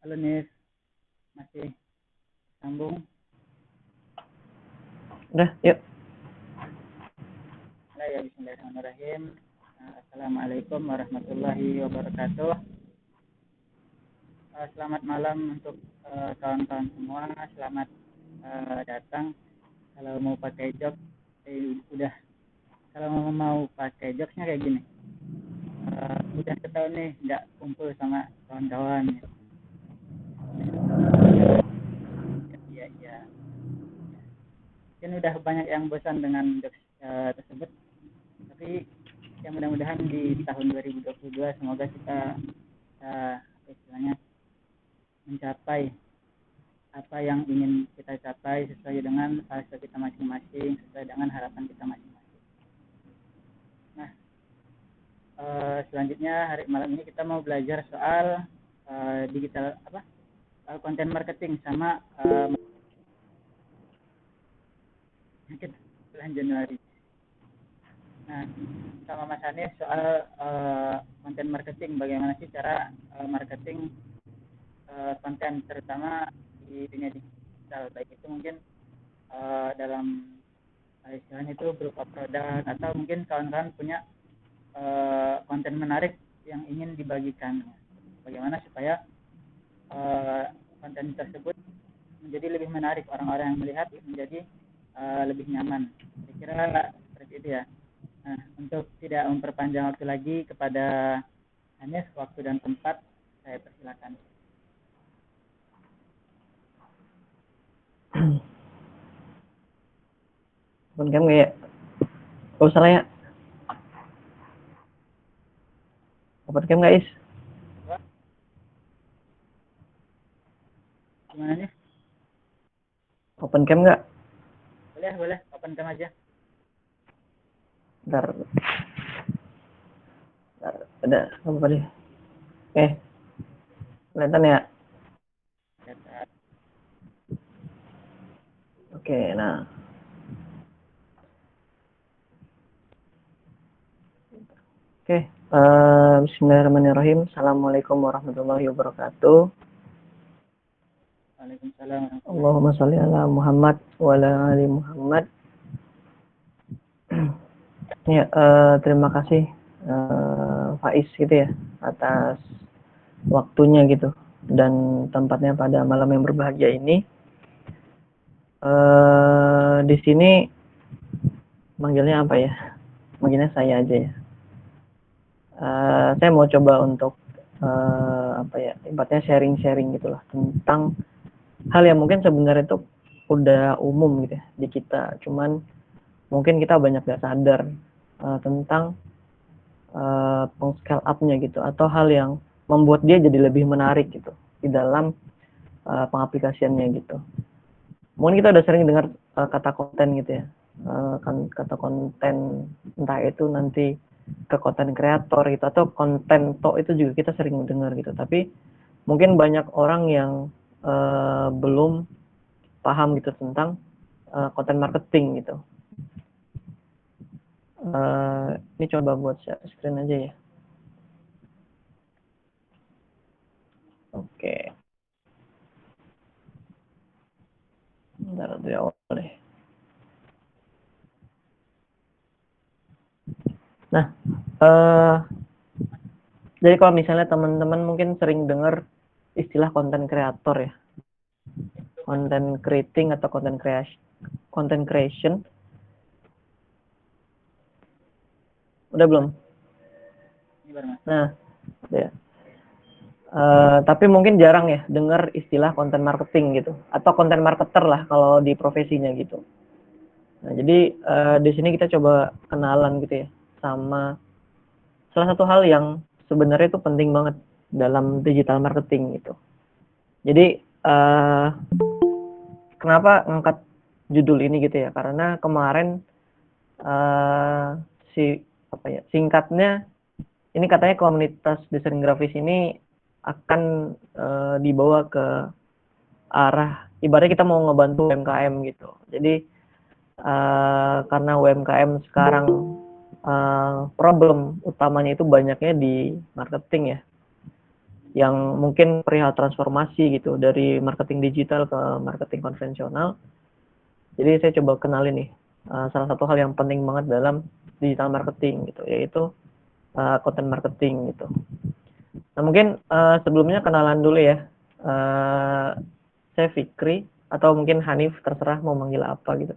Halo Nis, masih sambung. Udah, yuk. Ya, bismillahirrahmanirrahim. Assalamualaikum warahmatullahi wabarakatuh. Selamat malam untuk kawan-kawan semua. Selamat datang. Kalau mau pakai jok, udah. Kalau mau pakai jokesnya kayak gini. Udah setahun nih nggak kumpul sama kawan-kawan. Iya, iya. Mungkin udah banyak yang bosan dengan jokes tersebut. Tapi ya mudah-mudahan di tahun 2022 semoga kita istilahnya mencapai apa yang ingin kita capai sesuai dengan fase kita masing-masing, sesuai dengan harapan kita masing-masing. Nah, selanjutnya hari malam ini kita mau belajar soal digital konten marketing sama bulan Januari. Nah, sama Mas Hanif soal konten marketing, bagaimana sih cara marketing konten terutama di dunia digital, baik itu mungkin dalam istilahnya itu berupa produk atau mungkin kawan-kawan punya konten menarik yang ingin dibagikan. Bagaimana supaya konten tersebut menjadi lebih menarik, orang-orang yang melihat menjadi lebih nyaman. Kira-kira seperti itu ya. Nah, untuk tidak memperpanjang waktu lagi, kepada Hanif, waktu dan tempat saya persilakan. Open cam nggak ya? Gak usah lah ya. Open cam nggak, Is? Gimana nih? Open cam nggak? Boleh, open cam aja. Bentar. Ada apa deh? Kelihatan ya? Oke, nah. Oke, bismillahirrahmanirrahim. Assalamualaikum warahmatullahi wabarakatuh. Waalaikumsalam. Allahumma sholli ala Muhammad wa ala ali Muhammad. Ya, terima kasih Faiz gitu ya atas waktunya gitu dan tempatnya pada malam yang berbahagia ini. Di sini manggilnya apa ya? Manggilnya saya aja ya. Saya mau coba untuk ibaratnya sharing-sharing gitulah tentang hal yang mungkin sebenarnya itu udah umum gitu ya di kita, cuman mungkin kita banyak gak sadar tentang peng-scale up-nya gitu, atau hal yang membuat dia jadi lebih menarik gitu di dalam pengaplikasiannya gitu. Mungkin kita udah sering dengar kata konten gitu ya, kan kata konten, entah itu nanti ke konten kreator gitu atau konten itu juga kita sering dengar gitu, tapi mungkin banyak orang yang belum paham gitu tentang konten marketing gitu. Ini coba buat share screen aja ya. Oke. Bentar dari awal deh. Nah, jadi kalau misalnya teman-teman mungkin sering dengar istilah konten kreator ya, content creating atau content creation. Udah belum? Nah, ya. Tapi mungkin jarang ya dengar istilah konten marketing gitu, atau konten marketer lah kalau di profesinya gitu. Nah, jadi di sini kita coba kenalan gitu ya sama salah satu hal yang sebenarnya itu penting banget dalam digital marketing gitu. Jadi kenapa ngangkat judul ini gitu ya? Karena kemarin singkatnya ini katanya komunitas desain grafis ini akan dibawa ke arah ibaratnya kita mau ngebantu UMKM gitu. Jadi karena UMKM sekarang problem utamanya itu banyaknya di marketing ya. yang mungkin perihal transformasi gitu dari marketing digital ke marketing konvensional. Jadi saya coba kenalin nih salah satu hal yang penting banget dalam digital marketing gitu, yaitu content marketing gitu. Nah mungkin sebelumnya kenalan dulu ya. Saya Fikri atau mungkin Hanif, terserah mau manggil apa gitu.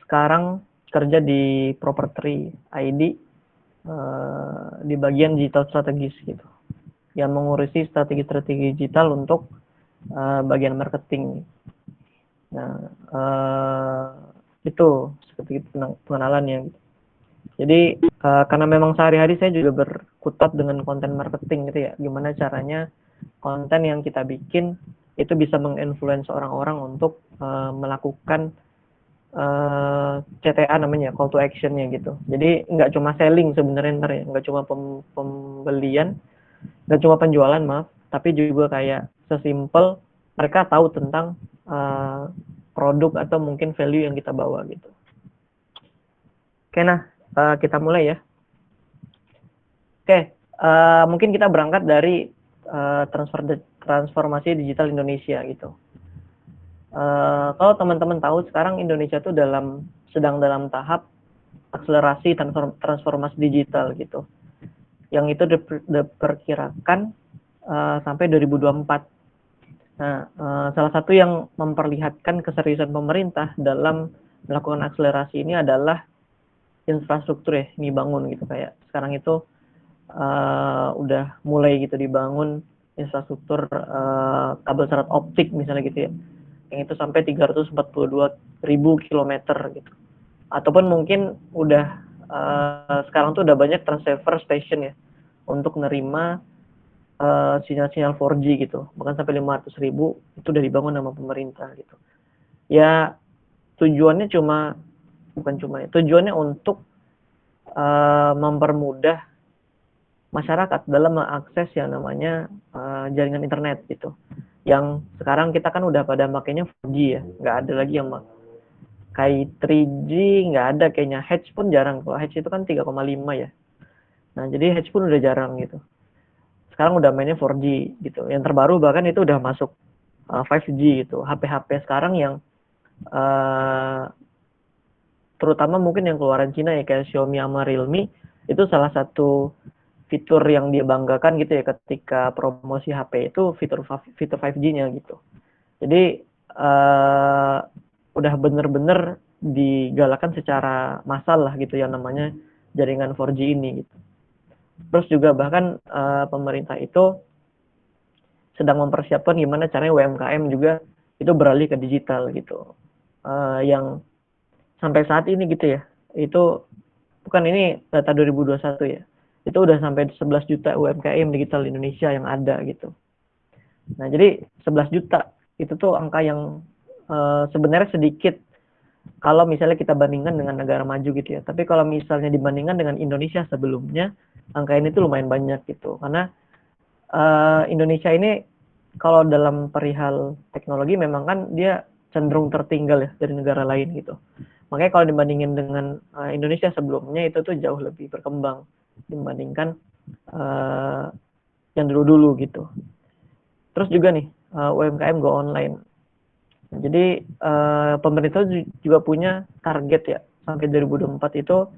Sekarang kerja di Property ID di bagian digital strategis gitu, yang mengurusi strategi-strategi digital untuk bagian marketing. Nah itu seperti itu pengenalannya gitu. Jadi karena memang sehari-hari saya juga berkutat dengan konten marketing gitu ya, gimana caranya konten yang kita bikin itu bisa menginfluence orang-orang untuk melakukan CTA namanya, call to action-nya gitu. Jadi nggak cuma selling sebenarnya ntar ya, nggak cuma pembelian, nggak cuma penjualan maaf, tapi juga kayak sesimpel mereka tahu tentang produk atau mungkin value yang kita bawa gitu. Oke, nah kita mulai ya. Oke, mungkin kita berangkat dari transformasi digital Indonesia gitu. Kalau teman-teman tahu sekarang Indonesia tuh sedang dalam tahap akselerasi transformasi digital gitu, yang itu diperkirakan sampai 2024. Nah, salah satu yang memperlihatkan keseriusan pemerintah dalam melakukan akselerasi ini adalah infrastruktur ya, dibangun gitu, kayak sekarang itu udah mulai gitu dibangun infrastruktur kabel serat optik misalnya gitu ya, yang itu sampai 342.000 kilometer gitu. Ataupun mungkin udah sekarang tuh udah banyak transceiver station ya untuk nerima sinyal-sinyal 4G gitu, bahkan sampai 500.000 itu udah dibangun sama pemerintah gitu. Ya tujuannya tujuannya untuk mempermudah masyarakat dalam mengakses yang namanya jaringan internet gitu. Yang sekarang kita kan udah pada makainya 4G ya, nggak ada lagi yang kayak 3G, nggak ada kayaknya. Hedge pun jarang, kalau Hedge itu kan 3,5 ya. Nah jadi Hedge pun udah jarang gitu. Sekarang udah mainnya 4G gitu. Yang terbaru bahkan itu udah masuk 5G gitu. HP-HP sekarang yang terutama mungkin yang keluaran Cina ya, kayak Xiaomi sama Realme, itu salah satu fitur yang dia banggakan gitu ya ketika promosi HP itu fitur 5G-nya gitu. Jadi udah bener-bener digalakan secara massal lah gitu yang namanya jaringan 4G ini gitu. Terus juga bahkan pemerintah itu sedang mempersiapkan gimana caranya UMKM juga itu beralih ke digital gitu. Yang sampai saat ini gitu ya, itu bukan ini data 2021 ya, itu udah sampai 11 juta UMKM digital Indonesia yang ada gitu. Nah jadi 11 juta itu tuh angka yang sebenarnya sedikit kalau misalnya kita bandingkan dengan negara maju gitu ya. Tapi kalau misalnya dibandingkan dengan Indonesia sebelumnya, angka ini tuh lumayan banyak gitu. Karena Indonesia ini kalau dalam perihal teknologi memang kan dia cenderung tertinggal ya dari negara lain gitu. Makanya kalau dibandingin dengan Indonesia sebelumnya itu tuh jauh lebih berkembang dibandingkan yang dulu-dulu gitu. Terus juga nih UMKM go online. Jadi pemerintah juga punya target ya sampai 2024 itu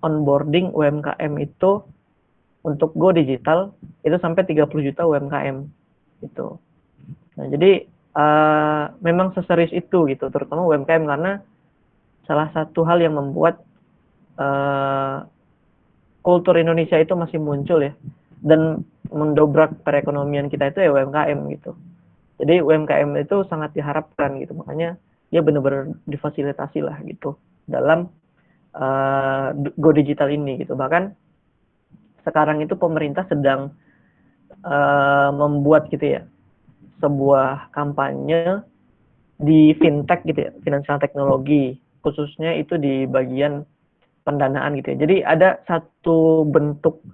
onboarding UMKM itu untuk go digital itu sampai 30 juta UMKM gitu. Nah jadi memang seserius itu gitu, terutama UMKM karena salah satu hal yang membuat kultur Indonesia itu masih muncul ya, dan mendobrak perekonomian kita itu ya UMKM gitu. Jadi UMKM itu sangat diharapkan gitu, makanya dia benar-benar difasilitasi lah gitu dalam go digital ini gitu. Bahkan sekarang itu pemerintah sedang membuat gitu ya sebuah kampanye di fintech gitu ya, finansial teknologi, khususnya itu di bagian pendanaan gitu ya. Jadi ada satu bentuk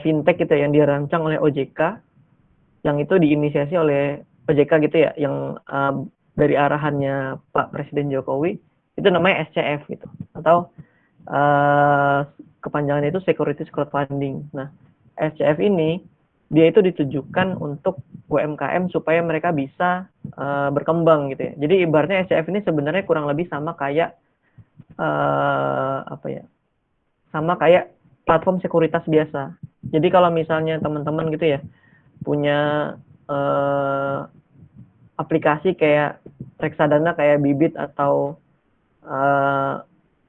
fintech gitu ya, yang dirancang oleh OJK, yang itu diinisiasi oleh OJK gitu ya, yang dari arahannya Pak Presiden Jokowi, itu namanya SCF gitu, atau kepanjangannya itu Securities Crowdfunding. Nah SCF ini dia itu ditujukan untuk UMKM supaya mereka bisa berkembang gitu ya. Jadi ibaratnya SCF ini sebenarnya kurang lebih sama kayak apa ya? Sama kayak platform sekuritas biasa. Jadi kalau misalnya teman-teman gitu ya punya aplikasi kayak reksadana kayak Bibit atau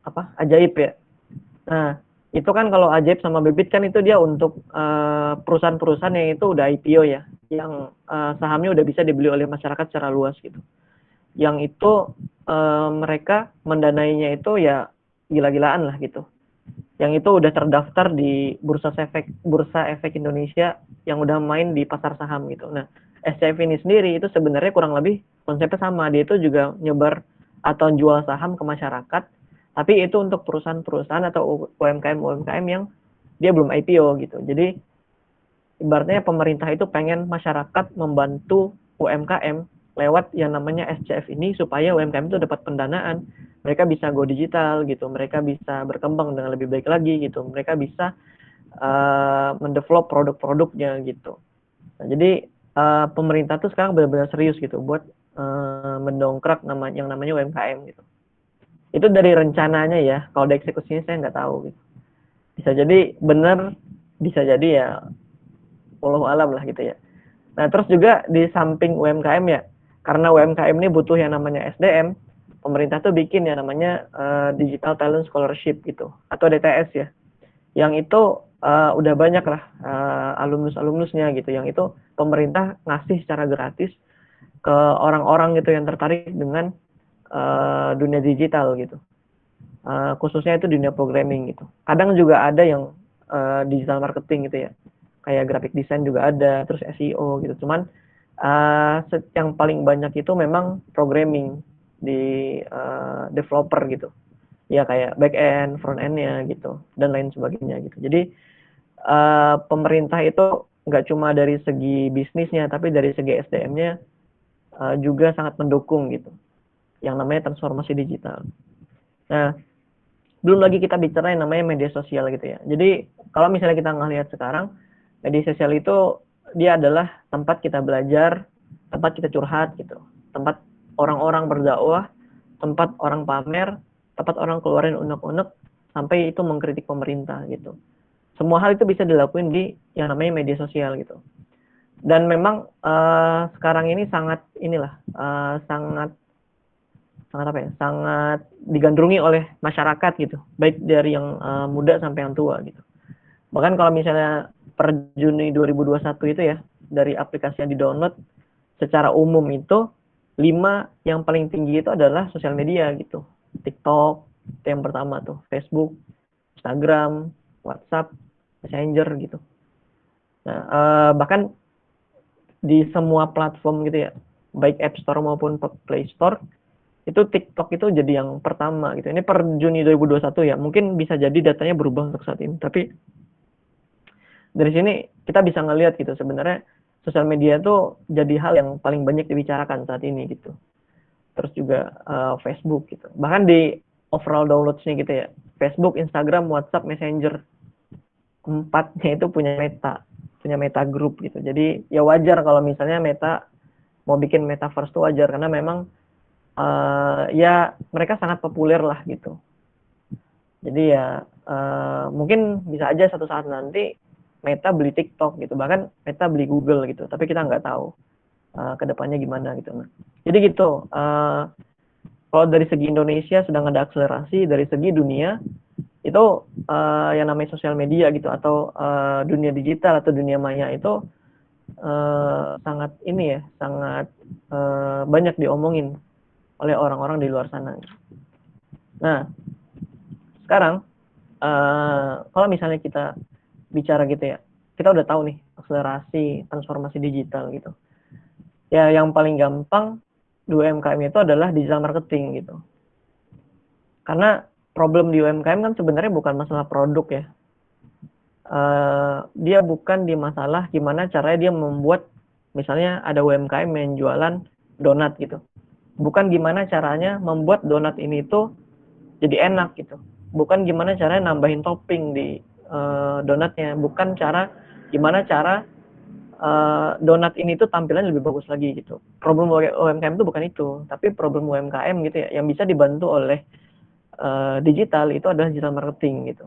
apa Ajaib ya. Nah, itu kan kalau Ajaib sama Bibit kan itu dia untuk perusahaan-perusahaan yang itu udah IPO ya, yang sahamnya udah bisa dibeli oleh masyarakat secara luas gitu. Yang itu mereka mendanainya itu ya gila-gilaan lah gitu. Yang itu udah terdaftar di Bursa Efek Indonesia yang udah main di pasar saham gitu. Nah, SCF ini sendiri itu sebenarnya kurang lebih konsepnya sama. Dia itu juga nyebar atau jual saham ke masyarakat, tapi itu untuk perusahaan-perusahaan atau UMKM yang dia belum IPO gitu. Jadi ibaratnya pemerintah itu pengen masyarakat membantu UMKM lewat yang namanya SCF ini supaya UMKM itu dapat pendanaan, mereka bisa go digital gitu, mereka bisa berkembang dengan lebih baik lagi gitu, mereka bisa mendevelop produk-produknya gitu. Nah, jadi pemerintah tuh sekarang benar-benar serius gitu buat mendongkrak yang namanya UMKM gitu. Itu dari rencananya ya, kalau dari eksekusinya saya nggak tahu gitu. Bisa jadi benar, bisa jadi ya wallahu alam lah gitu ya. Nah, terus juga di samping UMKM ya, karena UMKM ini butuh yang namanya SDM, pemerintah tuh bikin yang namanya Digital Talent Scholarship gitu, atau DTS ya. Yang itu udah banyak lah alumnus-alumnusnya gitu, yang itu pemerintah ngasih secara gratis ke orang-orang gitu yang tertarik dengan dunia digital gitu. Khususnya itu dunia programming gitu. Kadang juga ada yang digital marketing gitu ya, kayak graphic design juga ada, terus SEO gitu. Cuman yang paling banyak itu memang programming di developer gitu. Ya kayak back end, front end-nya gitu, dan lain sebagainya gitu. Jadi pemerintah itu nggak cuma dari segi bisnisnya, tapi dari segi SDM-nya juga sangat mendukung gitu, yang namanya transformasi digital. Nah, belum lagi kita bicara yang namanya media sosial gitu ya. Jadi kalau misalnya kita ngelihat sekarang, media sosial itu dia adalah tempat kita belajar, tempat kita curhat gitu, tempat orang-orang berdakwah, tempat orang pamer, tempat orang keluarin unek-unek sampai itu mengkritik pemerintah gitu. Semua hal itu bisa dilakuin di yang namanya media sosial gitu. Dan memang sekarang ini sangat sangat apa ya, sangat digandrungi oleh masyarakat gitu, baik dari yang muda sampai yang tua gitu. Bahkan kalau misalnya per Juni 2021 itu ya, dari aplikasi yang di-download secara umum itu 5 yang paling tinggi itu adalah sosial media gitu. TikTok itu yang pertama tuh, Facebook, Instagram, WhatsApp, Messenger gitu. Nah, bahkan di semua platform gitu ya, baik App Store maupun Play Store, itu TikTok itu jadi yang pertama gitu. Ini per Juni 2021 ya. Mungkin bisa jadi datanya berubah untuk saat ini. Tapi dari sini kita bisa ngelihat gitu sebenarnya sosial media itu jadi hal yang paling banyak dibicarakan saat ini gitu. Terus juga Facebook gitu. Bahkan di overall downloads-nya gitu ya. Facebook, Instagram, WhatsApp, Messenger. 4-nya itu punya Meta Group gitu. Jadi ya wajar kalau misalnya Meta mau bikin metaverse itu wajar karena memang ya mereka sangat populer lah gitu. Jadi ya mungkin bisa aja suatu saat nanti Meta beli TikTok gitu, bahkan Meta beli Google gitu. Tapi kita nggak tahu kedepannya gimana gitu. Nah, jadi gitu. Kalau dari segi Indonesia sedang ada akselerasi, dari segi dunia itu yang namanya sosial media gitu atau dunia digital atau dunia maya itu sangat banyak diomongin oleh orang-orang di luar sana. Nah, sekarang kalau misalnya kita bicara gitu ya, kita udah tahu nih akselerasi transformasi digital gitu. Ya yang paling gampang di UMKM itu adalah digital marketing gitu. Karena problem di UMKM kan sebenarnya bukan masalah produk ya. Dia bukan di masalah gimana caranya dia membuat, misalnya ada UMKM yang jualan donat gitu. Bukan gimana caranya membuat donat ini tuh jadi enak gitu. Bukan gimana caranya nambahin topping di donatnya. Bukan cara gimana cara donat ini tuh tampilannya lebih bagus lagi gitu. Problem UMKM itu bukan itu, tapi problem UMKM gitu ya, yang bisa dibantu oleh digital itu adalah digital marketing gitu.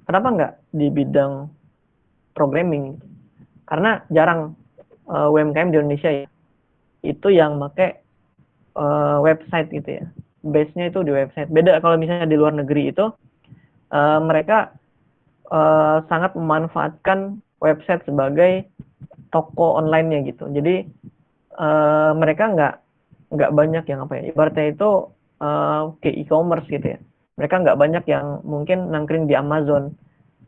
Kenapa nggak di bidang programming? Karena jarang UMKM di Indonesia ya, itu yang pakai website gitu ya. Base-nya itu di website. Beda kalau misalnya di luar negeri itu mereka sangat memanfaatkan website sebagai toko online-nya gitu. Jadi mereka nggak banyak yang apa ya, ibaratnya itu kayak e-commerce gitu ya. Mereka nggak banyak yang mungkin nangkring di Amazon,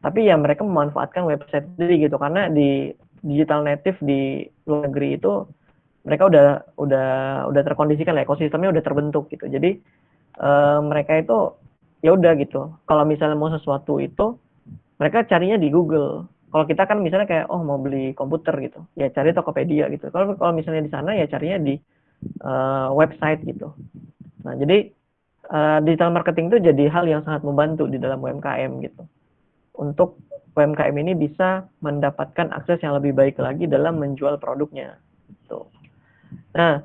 tapi ya mereka memanfaatkan website sendiri gitu, karena di digital native di luar negeri itu mereka udah terkondisikan lah, ekosistemnya udah terbentuk gitu. Jadi mereka itu ya udah gitu. Kalau misalnya mau sesuatu itu mereka carinya di Google. Kalau kita kan misalnya kayak mau beli komputer gitu, ya cari Tokopedia gitu. Kalau misalnya di sana ya carinya di website gitu. Nah, jadi digital marketing itu jadi hal yang sangat membantu di dalam UMKM gitu. Untuk UMKM ini bisa mendapatkan akses yang lebih baik lagi dalam menjual produknya. Gitu. Nah,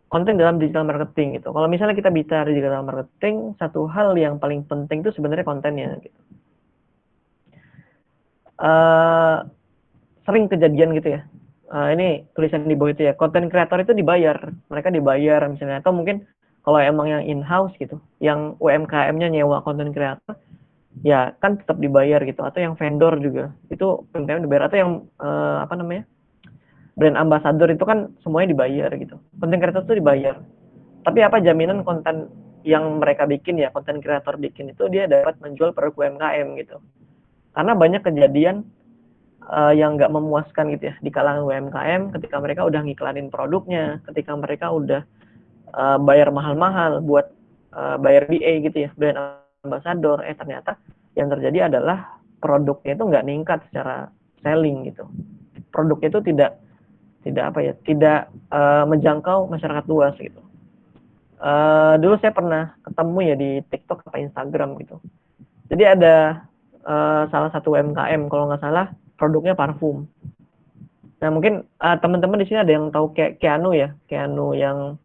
konten dalam digital marketing gitu. Kalau misalnya kita bicara digital marketing, satu hal yang paling penting itu sebenarnya kontennya gitu. Sering kejadian gitu ya. Ini tulisan di bawah itu ya, konten kreator itu dibayar, mereka dibayar misalnya, atau mungkin kalau emang yang in-house gitu, yang UMKM-nya nyewa konten kreator, ya kan tetap dibayar gitu, atau yang vendor juga, itu UMKM dibayar, atau yang apa namanya, brand ambassador itu kan semuanya dibayar gitu, konten kreator itu dibayar. Tapi apa jaminan konten yang mereka bikin ya, konten kreator bikin itu dia dapat menjual produk UMKM gitu. Karena banyak kejadian yang nggak memuaskan gitu ya di kalangan UMKM ketika mereka udah ngiklanin produknya, ketika mereka udah bayar mahal-mahal buat bayar BA gitu ya, brand ambassador, ternyata yang terjadi adalah produknya itu nggak ningkat secara selling gitu. Produknya itu tidak menjangkau masyarakat luas gitu. Dulu saya pernah ketemu ya di TikTok atau Instagram gitu. Jadi ada salah satu UMKM kalau nggak salah produknya parfum. Nah mungkin teman-teman di sini ada yang tahu Keanu ya, Keanu yang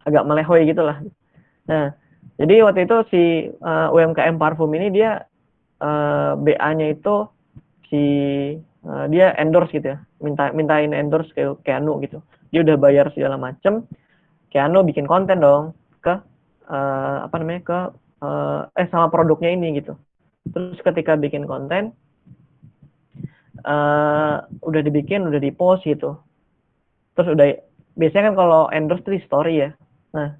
agak melehoy gitulah. Nah jadi waktu itu si UMKM parfum ini dia BA-nya itu si dia endorse gitu ya, mintain endorse ke Keanu gitu. Dia udah bayar segala macem, Keanu bikin konten dong ke apa namanya ke sama produknya ini gitu. Terus ketika bikin konten udah dibikin, udah di-post gitu. Terus udah biasanya kan kalau endorse tuh di story ya. Nah,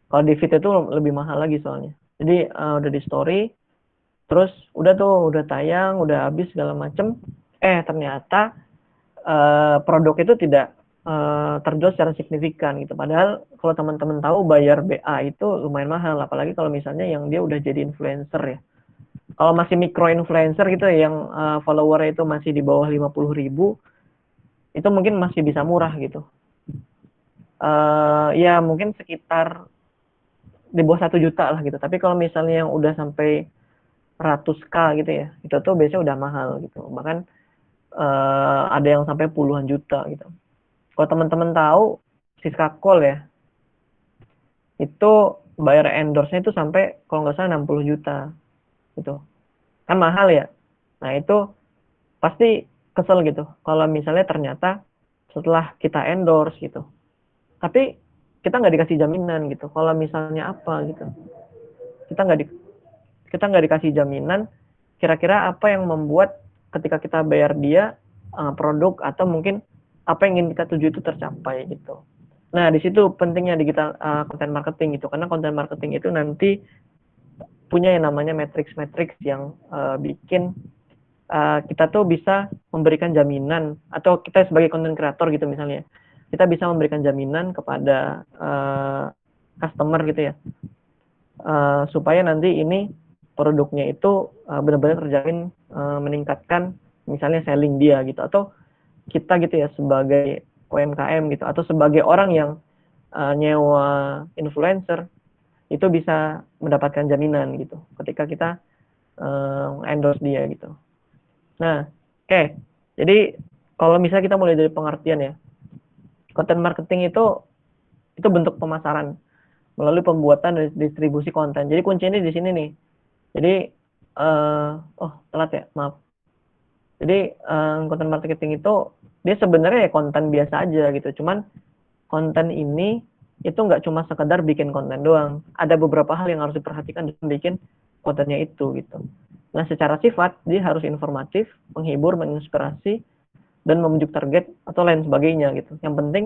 kalau di feed itu lebih mahal lagi soalnya. Jadi udah di story, terus udah tuh udah tayang, udah habis segala macem. Ternyata produk itu tidak terjual secara signifikan gitu. Padahal kalau teman-teman tahu bayar BA itu lumayan mahal, apalagi kalau misalnya yang dia udah jadi influencer ya. Kalau masih micro influencer gitu ya, yang followernya itu masih di bawah 50.000, itu mungkin masih bisa murah gitu. Ya mungkin sekitar di bawah 1 juta lah gitu. Tapi kalau misalnya yang udah sampai 100k gitu ya, itu tuh biasanya udah mahal gitu. Bahkan ada yang sampai puluhan juta gitu. Kalau teman-teman tahu Siska Call ya, itu bayar endorse-nya itu sampai kalau nggak salah 60 juta gitu. Kan mahal ya. Nah itu pasti kesel gitu kalau misalnya ternyata setelah kita endorse gitu, tapi kita nggak dikasih jaminan gitu. Kalau misalnya apa gitu, kita nggak di, kita nggak dikasih jaminan. Kira-kira apa yang membuat ketika kita bayar dia produk atau mungkin apa yang ingin kita tuju itu tercapai gitu. Nah di situ pentingnya digital content marketing gitu, karena content marketing itu nanti punya yang namanya matrix yang bikin kita tuh bisa memberikan jaminan, atau kita sebagai content creator gitu misalnya, kita bisa memberikan jaminan kepada customer gitu ya, supaya nanti ini produknya itu benar-benar terjamin meningkatkan misalnya selling dia gitu, atau kita gitu ya sebagai UMKM gitu, atau sebagai orang yang nyewa influencer itu bisa mendapatkan jaminan gitu ketika kita endorse dia gitu. Nah, Oke, jadi kalau misalnya kita mulai dari pengertian ya, konten marketing itu bentuk pemasaran melalui pembuatan dan distribusi konten. Jadi kuncinya di sini nih. Jadi telat ya, maaf. Jadi konten marketing itu dia sebenarnya ya konten biasa aja gitu. Cuman konten ini itu nggak cuma sekedar bikin konten doang. Ada beberapa hal yang harus diperhatikan dalam bikin kontennya itu gitu. Nah, secara sifat dia harus informatif, menghibur, menginspirasi, dan membujuk target atau lain sebagainya gitu. Yang penting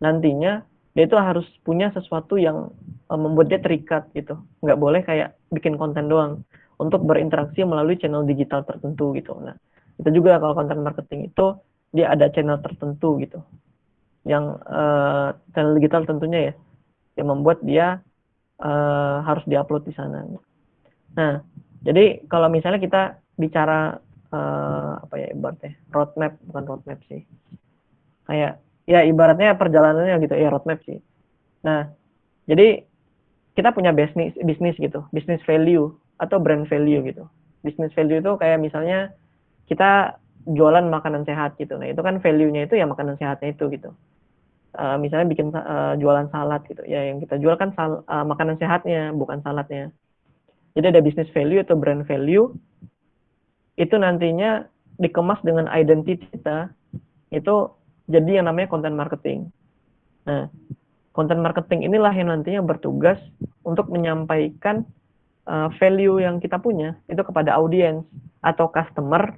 nantinya dia itu harus punya sesuatu yang membuat dia terikat gitu. Nggak boleh kayak bikin konten doang, untuk berinteraksi melalui channel digital tertentu gitu. Nah, itu juga kalau konten marketing itu dia ada channel tertentu gitu. Yang channel digital tentunya ya, yang membuat dia harus diupload di sana. Nah, jadi kalau misalnya kita bicara apa ya ibaratnya roadmap, bukan roadmap sih, kayak ya ibaratnya perjalanannya gitu ya, roadmap sih. Nah, jadi kita punya bisnis gitu, bisnis value atau brand value gitu. Bisnis value itu kayak misalnya kita jualan makanan sehat gitu. Nah, itu kan value-nya itu ya makanan sehatnya itu gitu. Misalnya bikin jualan salad gitu ya, yang kita jual kan makanan sehatnya, bukan saladnya. Jadi ada business value atau brand value, itu nantinya dikemas dengan identity kita, itu jadi yang namanya content marketing. Nah, content marketing inilah yang nantinya bertugas untuk menyampaikan value yang kita punya itu kepada audiens atau customer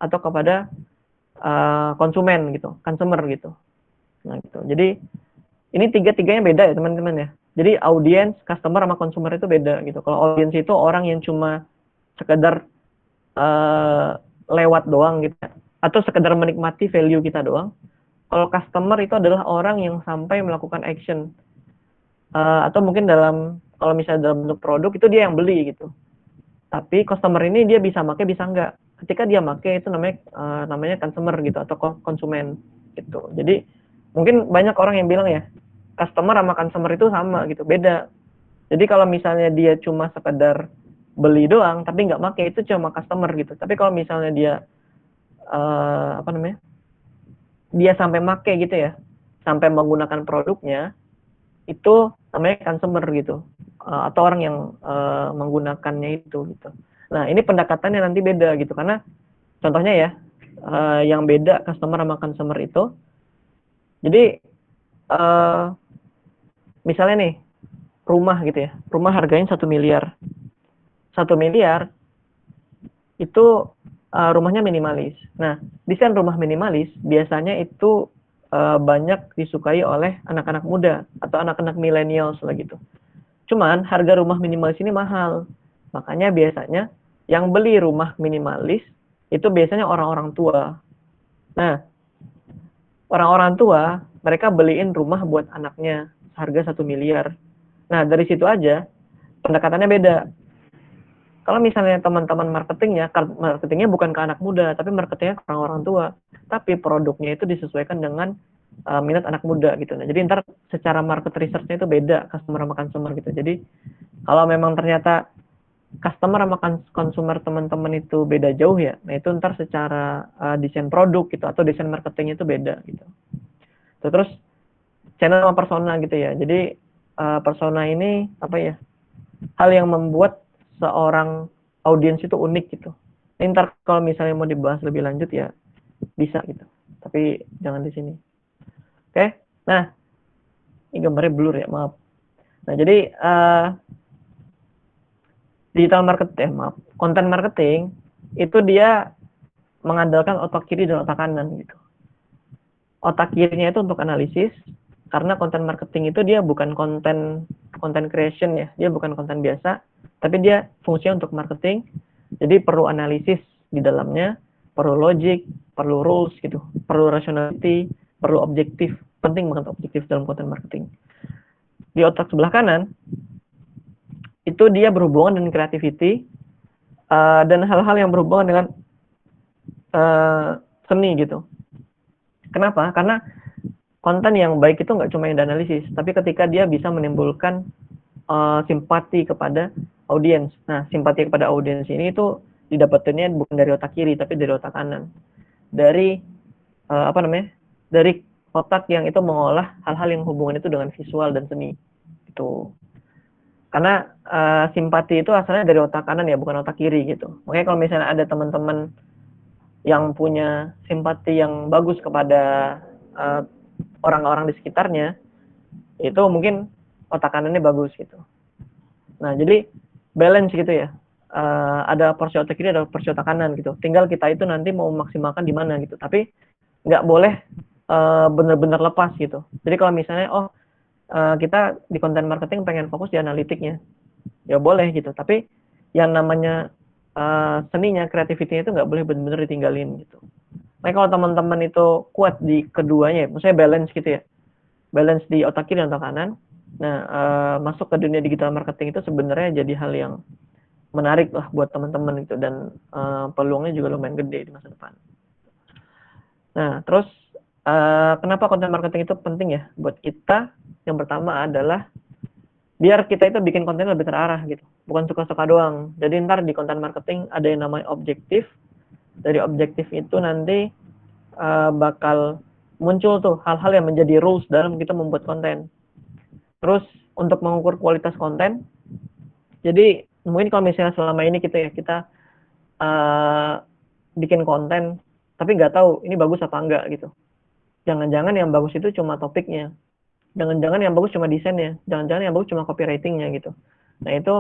atau kepada konsumen gitu, consumer gitu. Nah, gitu. Jadi ini tiga-tiganya beda ya teman-teman ya. Jadi audiens, customer sama consumer itu beda gitu. Kalau audiens itu orang yang cuma sekedar lewat doang gitu, atau sekedar menikmati value kita doang. Kalau customer itu adalah orang yang sampai melakukan action, atau mungkin kalau misalnya dalam bentuk produk itu dia yang beli gitu. Tapi customer ini dia bisa pakai bisa enggak. Ketika dia pakai itu namanya consumer gitu atau konsumen gitu. Jadi mungkin banyak orang yang bilang ya customer sama consumer itu sama gitu, beda. Jadi kalau misalnya dia cuma sekedar beli doang tapi nggak pakai itu cuma customer gitu. Tapi kalau misalnya dia dia sampai make gitu ya, sampai menggunakan produknya, itu namanya consumer gitu, atau orang yang menggunakannya itu gitu. Nah, ini pendekatannya nanti beda gitu, karena contohnya ya, yang beda customer sama consumer itu, jadi misalnya nih, rumah gitu ya, rumah harganya 1 miliar. 1 miliar itu rumahnya minimalis. Nah, desain rumah minimalis biasanya itu banyak disukai oleh anak-anak muda atau anak-anak milenial gitu. Cuman harga rumah minimalis ini mahal. Makanya biasanya yang beli rumah minimalis itu biasanya orang-orang tua. Nah, orang-orang tua mereka beliin rumah buat anaknya harga 1 miliar. Nah, dari situ aja pendekatannya beda. Kalau misalnya teman-teman marketingnya bukan ke anak muda, tapi marketingnya ke orang-orang tua. Tapi produknya itu disesuaikan dengan minat anak muda gitu. Nah, jadi ntar secara market research-nya itu beda customer sama consumer gitu. Jadi kalau memang ternyata customer sama consumer teman-teman itu beda jauh ya, nah itu ntar secara desain produk gitu atau desain marketingnya itu beda gitu. Terus channel sama persona gitu ya. Jadi persona ini apa ya? Hal yang membuat seorang audiens itu unik gitu. Ini ntar kalau misalnya mau dibahas lebih lanjut ya bisa gitu. Tapi jangan di sini. Oke. Nah, ini gambarnya blur ya, maaf. Nah, jadi digital marketing, konten marketing itu dia mengandalkan otak kiri dan otak kanan gitu. Otak kirinya itu untuk analisis, karena konten marketing itu dia bukan konten creation ya, dia bukan konten biasa, tapi dia fungsinya untuk marketing. Jadi perlu analisis di dalamnya, perlu logic, perlu rules gitu, perlu rationality, perlu objektif. Penting banget objektif dalam konten marketing. Di otak sebelah kanan itu dia berhubungan dengan creativity dan hal-hal yang berhubungan dengan seni gitu. Kenapa? Karena konten yang baik itu nggak cuma yang dianalisis, tapi ketika dia bisa menimbulkan simpati kepada audiens. Nah, simpati kepada audiens ini itu didapatinnya bukan dari otak kiri, tapi dari otak kanan. dari dari otak yang itu mengolah hal-hal yang hubungan itu dengan visual dan seni itu. Karena simpati itu asalnya dari otak kanan ya, bukan otak kiri gitu. Makanya kalau misalnya ada teman-teman yang punya simpati yang bagus kepada orang-orang di sekitarnya, itu mungkin otak kanannya bagus gitu. Nah, jadi balance gitu ya. Ada porsi otak kiri, ada porsi otak kanan gitu. Tinggal kita itu nanti mau memaksimalkan di mana gitu. Tapi nggak boleh benar-benar lepas gitu. Jadi kalau misalnya kita di konten marketing pengen fokus di analitiknya, ya boleh gitu. Tapi yang namanya seninya, kreativitinya itu nggak boleh benar-benar ditinggalin gitu. Nah, kalau teman-teman itu kuat di keduanya, maksudnya balance gitu ya, balance di otak kiri dan otak kanan. Nah, masuk ke dunia digital marketing itu sebenarnya jadi hal yang menarik lah buat teman-teman gitu, dan peluangnya juga lumayan gede di masa depan. Nah, terus kenapa konten marketing itu penting ya buat kita? Yang pertama adalah biar kita itu bikin konten lebih terarah gitu, bukan suka-suka doang. Jadi ntar di konten marketing ada yang namanya objektif. Dari objektif itu nanti bakal muncul tuh hal-hal yang menjadi rules dalam kita membuat konten. Terus untuk mengukur kualitas konten, jadi mungkin kalau misalnya selama ini kita bikin konten tapi nggak tahu ini bagus apa enggak gitu. Jangan-jangan yang bagus itu cuma topiknya, jangan-jangan yang bagus cuma desainnya, jangan-jangan yang bagus cuma copywritingnya gitu. Nah itu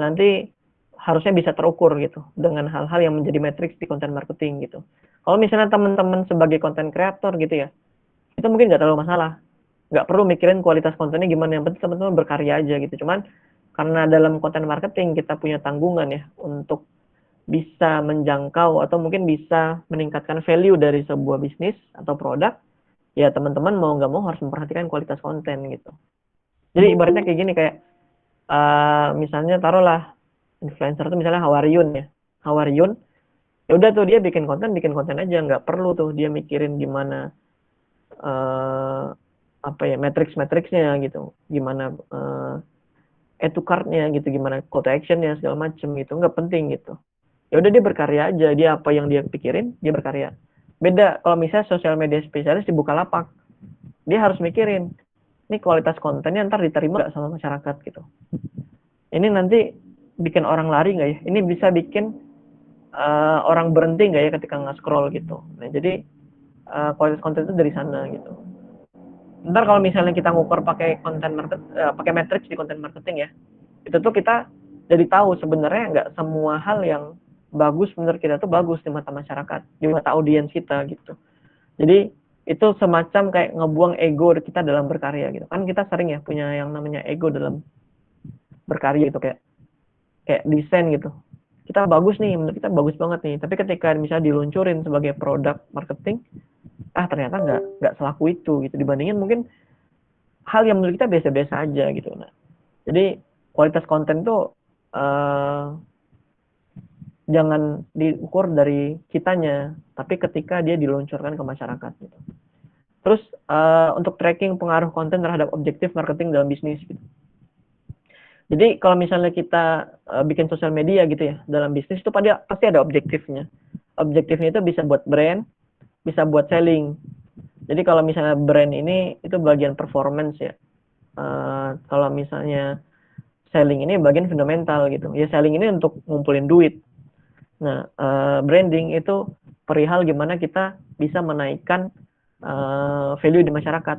nanti harusnya bisa terukur gitu dengan hal-hal yang menjadi matriks di konten marketing gitu. Kalau misalnya teman-teman sebagai konten kreator gitu ya, itu mungkin nggak terlalu masalah, nggak perlu mikirin kualitas kontennya gimana, yang penting teman-teman berkarya aja gitu. Cuman karena dalam konten marketing kita punya tanggungan ya untuk bisa menjangkau atau mungkin bisa meningkatkan value dari sebuah bisnis atau produk, ya teman-teman mau nggak mau harus memperhatikan kualitas konten gitu. Jadi ibaratnya kayak gini, kayak misalnya taruhlah influencer itu misalnya Hawaryun ya, Hawaryun ya udah tuh dia bikin konten aja, nggak perlu tuh dia mikirin gimana matriksnya gitu, gimana add to cart-nya gitu, gimana call to action-nya segala macem gitu, nggak penting gitu. Ya udah dia berkarya aja, dia apa yang dia pikirin dia berkarya. Beda kalau misalnya sosial media spesialis di Bukalapak, dia harus mikirin ini kualitas kontennya ntar diterima nggak sama masyarakat gitu. Ini nanti bikin orang lari nggak ya? Ini bisa bikin orang berhenti nggak ya ketika nge-scroll gitu. Nah jadi kualitas konten itu dari sana gitu. Ntar kalau misalnya kita ngukur pakai pakai matrix di konten marketing ya, itu tuh kita jadi tahu sebenarnya nggak semua hal yang bagus menurut kita tuh bagus di mata masyarakat, di mata audiens kita gitu. Jadi itu semacam kayak ngebuang ego kita dalam berkarya gitu. Kan kita sering ya punya yang namanya ego dalam berkarya gitu, kayak desain gitu. Kita bagus nih, menurut kita bagus banget nih. Tapi ketika misalnya diluncurin sebagai produk marketing, ternyata nggak selaku itu gitu. Dibandingin mungkin hal yang menurut kita biasa-biasa aja gitu. Nah, jadi kualitas konten tuh jangan diukur dari kitanya, tapi ketika dia diluncurkan ke masyarakat gitu. Terus untuk tracking pengaruh konten terhadap objektif marketing dalam bisnis gitu. Jadi kalau misalnya kita bikin sosial media gitu ya, dalam bisnis itu pasti ada objektifnya. Objektifnya itu bisa buat brand, bisa buat selling. Jadi kalau misalnya brand ini itu bagian performance ya. Kalau misalnya selling ini bagian fundamental gitu. Ya selling ini untuk ngumpulin duit. Nah, branding itu perihal gimana kita bisa menaikkan value di masyarakat,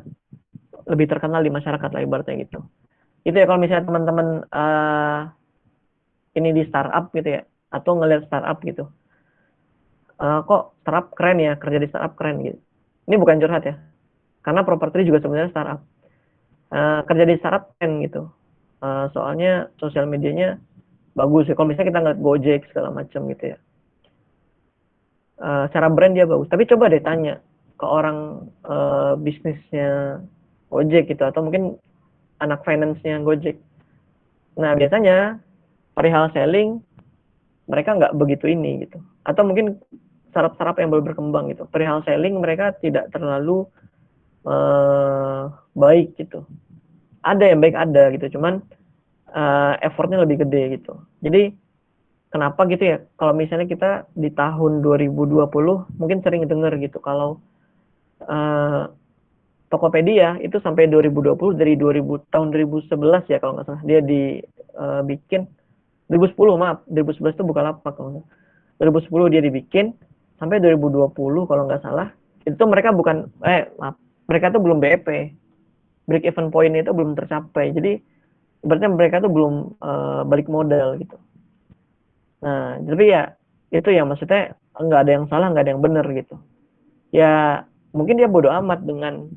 lebih terkenal di masyarakat lah ibaratnya gitu. Itu ya kalau misalnya teman-teman ini di startup gitu ya, atau ngelihat startup gitu, kok startup keren ya, kerja di startup keren gitu. Ini bukan curhat ya, karena properti juga sebenarnya startup. Kerja di startup keren gitu, soalnya sosial medianya bagus ya. Kalau misalnya kita ngeliat Gojek segala macam gitu ya, secara brand dia bagus. Tapi coba deh tanya ke orang bisnisnya Gojek gitu, atau mungkin anak finance-nya Gojek. Nah biasanya perihal selling mereka nggak begitu ini gitu. Atau mungkin startup-startup yang baru berkembang gitu, perihal selling mereka tidak terlalu baik gitu. Ada yang baik ada gitu, cuman effortnya lebih gede gitu. Jadi kenapa gitu ya, kalau misalnya kita di tahun 2020 mungkin sering dengar gitu kalau Tokopedia itu sampai 2020 dari tahun 2011 ya kalau nggak salah dia dibikin 2010 maaf 2011 itu Bukalapak kalau nggak salah. 2010 dia dibikin sampai 2020 kalau nggak salah itu mereka bukan maaf mereka tuh belum BEP, break even point itu belum tercapai, jadi ibaratnya mereka tuh belum balik modal gitu. Nah tapi ya itu ya maksudnya nggak ada yang salah nggak ada yang benar gitu ya, mungkin dia bodoh amat dengan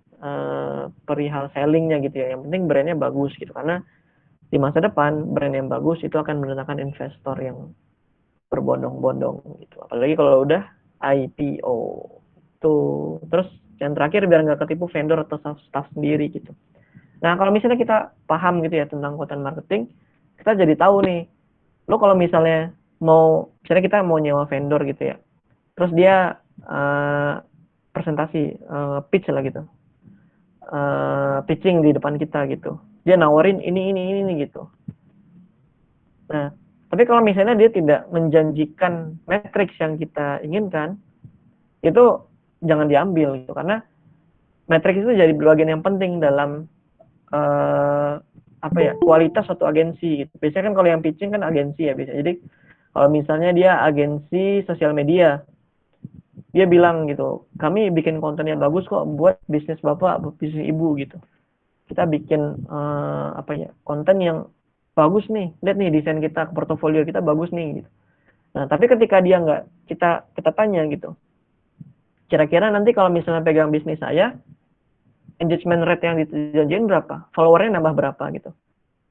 perihal sellingnya gitu ya, yang penting brandnya bagus gitu, karena di masa depan brand yang bagus itu akan mendatangkan investor yang berbondong-bondong gitu, apalagi kalau udah IPO tuh. Terus yang terakhir biar nggak ketipu vendor atau staff sendiri gitu. Nah kalau misalnya kita paham gitu ya tentang content marketing, kita jadi tahu nih, lo kalau misalnya misalnya kita mau nyewa vendor gitu ya, terus dia presentasi pitch lah gitu, pitching di depan kita gitu, dia nawarin ini gitu. Nah tapi kalau misalnya dia tidak menjanjikan matriks yang kita inginkan, itu jangan diambil gitu, karena matriks itu jadi bagian yang penting dalam kualitas suatu agensi gitu. Biasanya kan kalau yang pitching kan agensi ya biasanya. Jadi kalau misalnya dia agensi sosial media, dia bilang gitu, kami bikin konten yang bagus kok buat bisnis bapak, buat bisnis ibu gitu. Kita bikin konten yang bagus nih, lihat nih desain kita, portofolio kita bagus nih gitu. Nah tapi ketika dia nggak, kita tanya gitu, kira-kira nanti kalau misalnya pegang bisnis saya, engagement rate yang dijanjiin berapa, followernya nambah berapa gitu.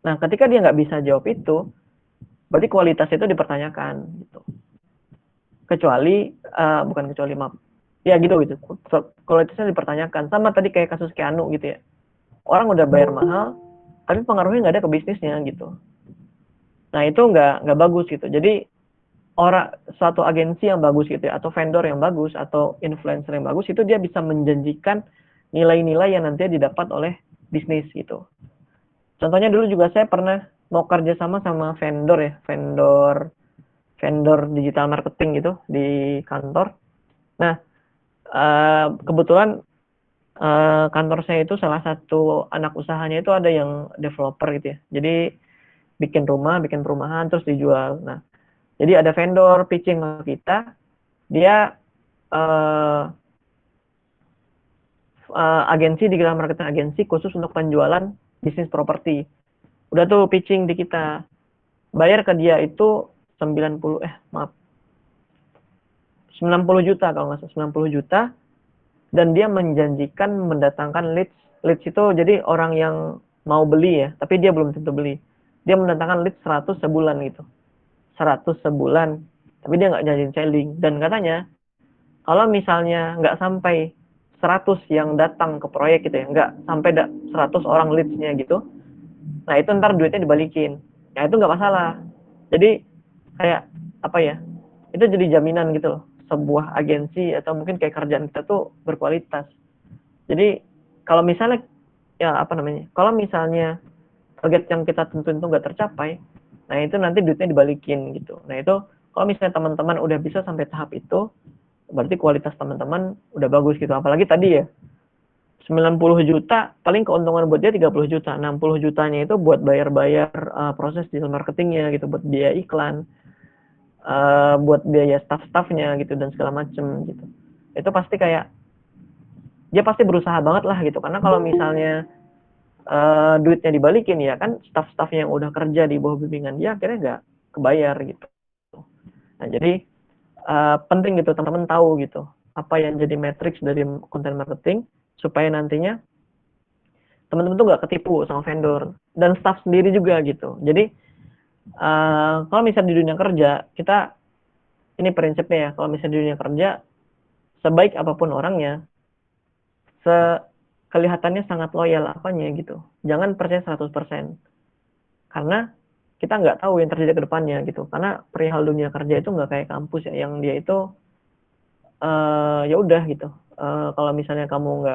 Nah ketika dia nggak bisa jawab itu, berarti kualitas itu dipertanyakan gitu. Bukan kecuali maaf, ya gitu kualitasnya dipertanyakan. Sama tadi kayak kasus Keanu gitu ya, orang udah bayar mahal tapi pengaruhnya nggak ada ke bisnisnya gitu. Nah itu nggak bagus gitu. Jadi suatu agensi yang bagus gitu ya, atau vendor yang bagus atau influencer yang bagus itu dia bisa menjanjikan nilai-nilai yang nanti didapat oleh bisnis gitu. Contohnya dulu juga saya pernah mau kerja sama vendor ya, vendor digital marketing gitu di kantor. Nah kebetulan kantor saya itu salah satu anak usahanya itu ada yang developer gitu ya. Jadi bikin perumahan terus dijual. Nah, jadi ada vendor pitching ke kita, dia agensi digital marketing agensi khusus untuk penjualan bisnis properti. Udah tuh pitching di kita. Bayar ke dia itu 90 juta kalau nggak salah, 90 juta, dan dia menjanjikan mendatangkan leads. Leads itu jadi orang yang mau beli ya, tapi dia belum tentu beli. Dia mendatangkan leads 100 sebulan gitu. 100 sebulan, tapi dia nggak janjiin selling. Dan katanya, kalau misalnya nggak sampai 100 yang datang ke proyek gitu ya, nggak sampai 100 orang leads-nya gitu, nah itu ntar duitnya dibalikin. Nah itu nggak masalah. Jadi kayak itu jadi jaminan gitu loh, sebuah agensi atau mungkin kayak kerjaan kita tuh berkualitas. Jadi kalau misalnya kalau misalnya target yang kita tentuin itu nggak tercapai, nah itu nanti duitnya dibalikin gitu. Nah itu kalau misalnya teman-teman udah bisa sampai tahap itu, berarti kualitas teman-teman udah bagus gitu. Apalagi tadi ya 90 juta, paling keuntungan buat dia 30 juta. 60 jutanya itu buat bayar-bayar proses digital marketingnya gitu, buat biaya iklan, buat biaya staff-staffnya gitu, dan segala macem gitu. Itu pasti kayak, dia pasti berusaha banget lah gitu. Karena kalau misalnya duitnya dibalikin ya kan, staff-staffnya yang udah kerja di bawah bimbingan dia akhirnya nggak kebayar gitu. Nah jadi penting gitu teman-teman tahu gitu, apa yang jadi matriks dari content marketing, supaya nantinya teman-teman tuh nggak ketipu sama vendor dan staff sendiri juga gitu. Jadi kalau misalnya di dunia kerja, kita ini prinsipnya ya, kalau misalnya di dunia kerja, sebaik apapun orangnya, kelihatannya sangat loyal apanya gitu, jangan percaya 100%, karena kita nggak tahu yang terjadi ke depannya gitu. Karena perihal dunia kerja itu nggak kayak kampus ya, yang dia itu ya udah gitu, kalau misalnya kamu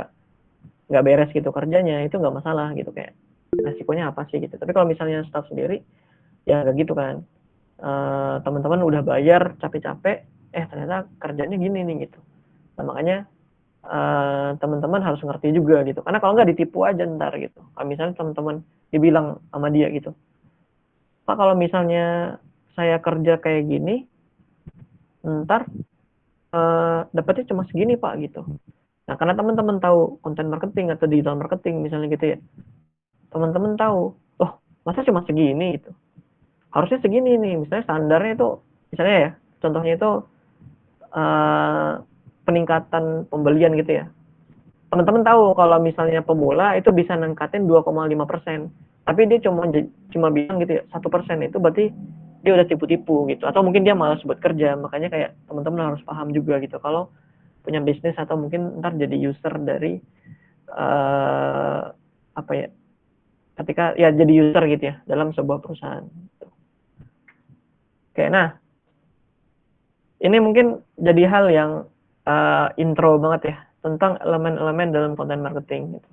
nggak beres gitu kerjanya, itu nggak masalah gitu, kayak resikonya apa sih gitu. Tapi kalau misalnya staff sendiri ya nggak gitu kan. teman-teman udah bayar capek-capek, ternyata kerjanya gini nih gitu. Nah, makanya teman-teman harus ngerti juga gitu. Karena kalau nggak ditipu aja ntar gitu. Kalau misalnya teman-teman dibilang sama dia gitu, Pak kalau misalnya saya kerja kayak gini, ntar dapatnya cuma segini Pak gitu. Nah karena teman-teman tahu konten marketing atau digital marketing misalnya gitu ya, teman-teman tahu, oh masa cuma segini gitu. Harusnya segini nih, misalnya standarnya itu, misalnya ya, contohnya itu peningkatan pembelian gitu ya. Teman-teman tahu kalau misalnya pemula itu bisa ningkatin 2,5%, tapi dia cuma bilang gitu ya 1%, itu berarti dia udah tipu-tipu gitu, atau mungkin dia malas buat kerja. Makanya kayak teman-teman harus paham juga gitu kalau punya bisnis atau mungkin ntar jadi user dari apa ya, ketika ya jadi user gitu ya dalam sebuah perusahaan. Oke, nah ini mungkin jadi hal yang intro banget ya tentang elemen-elemen dalam content marketing gitu.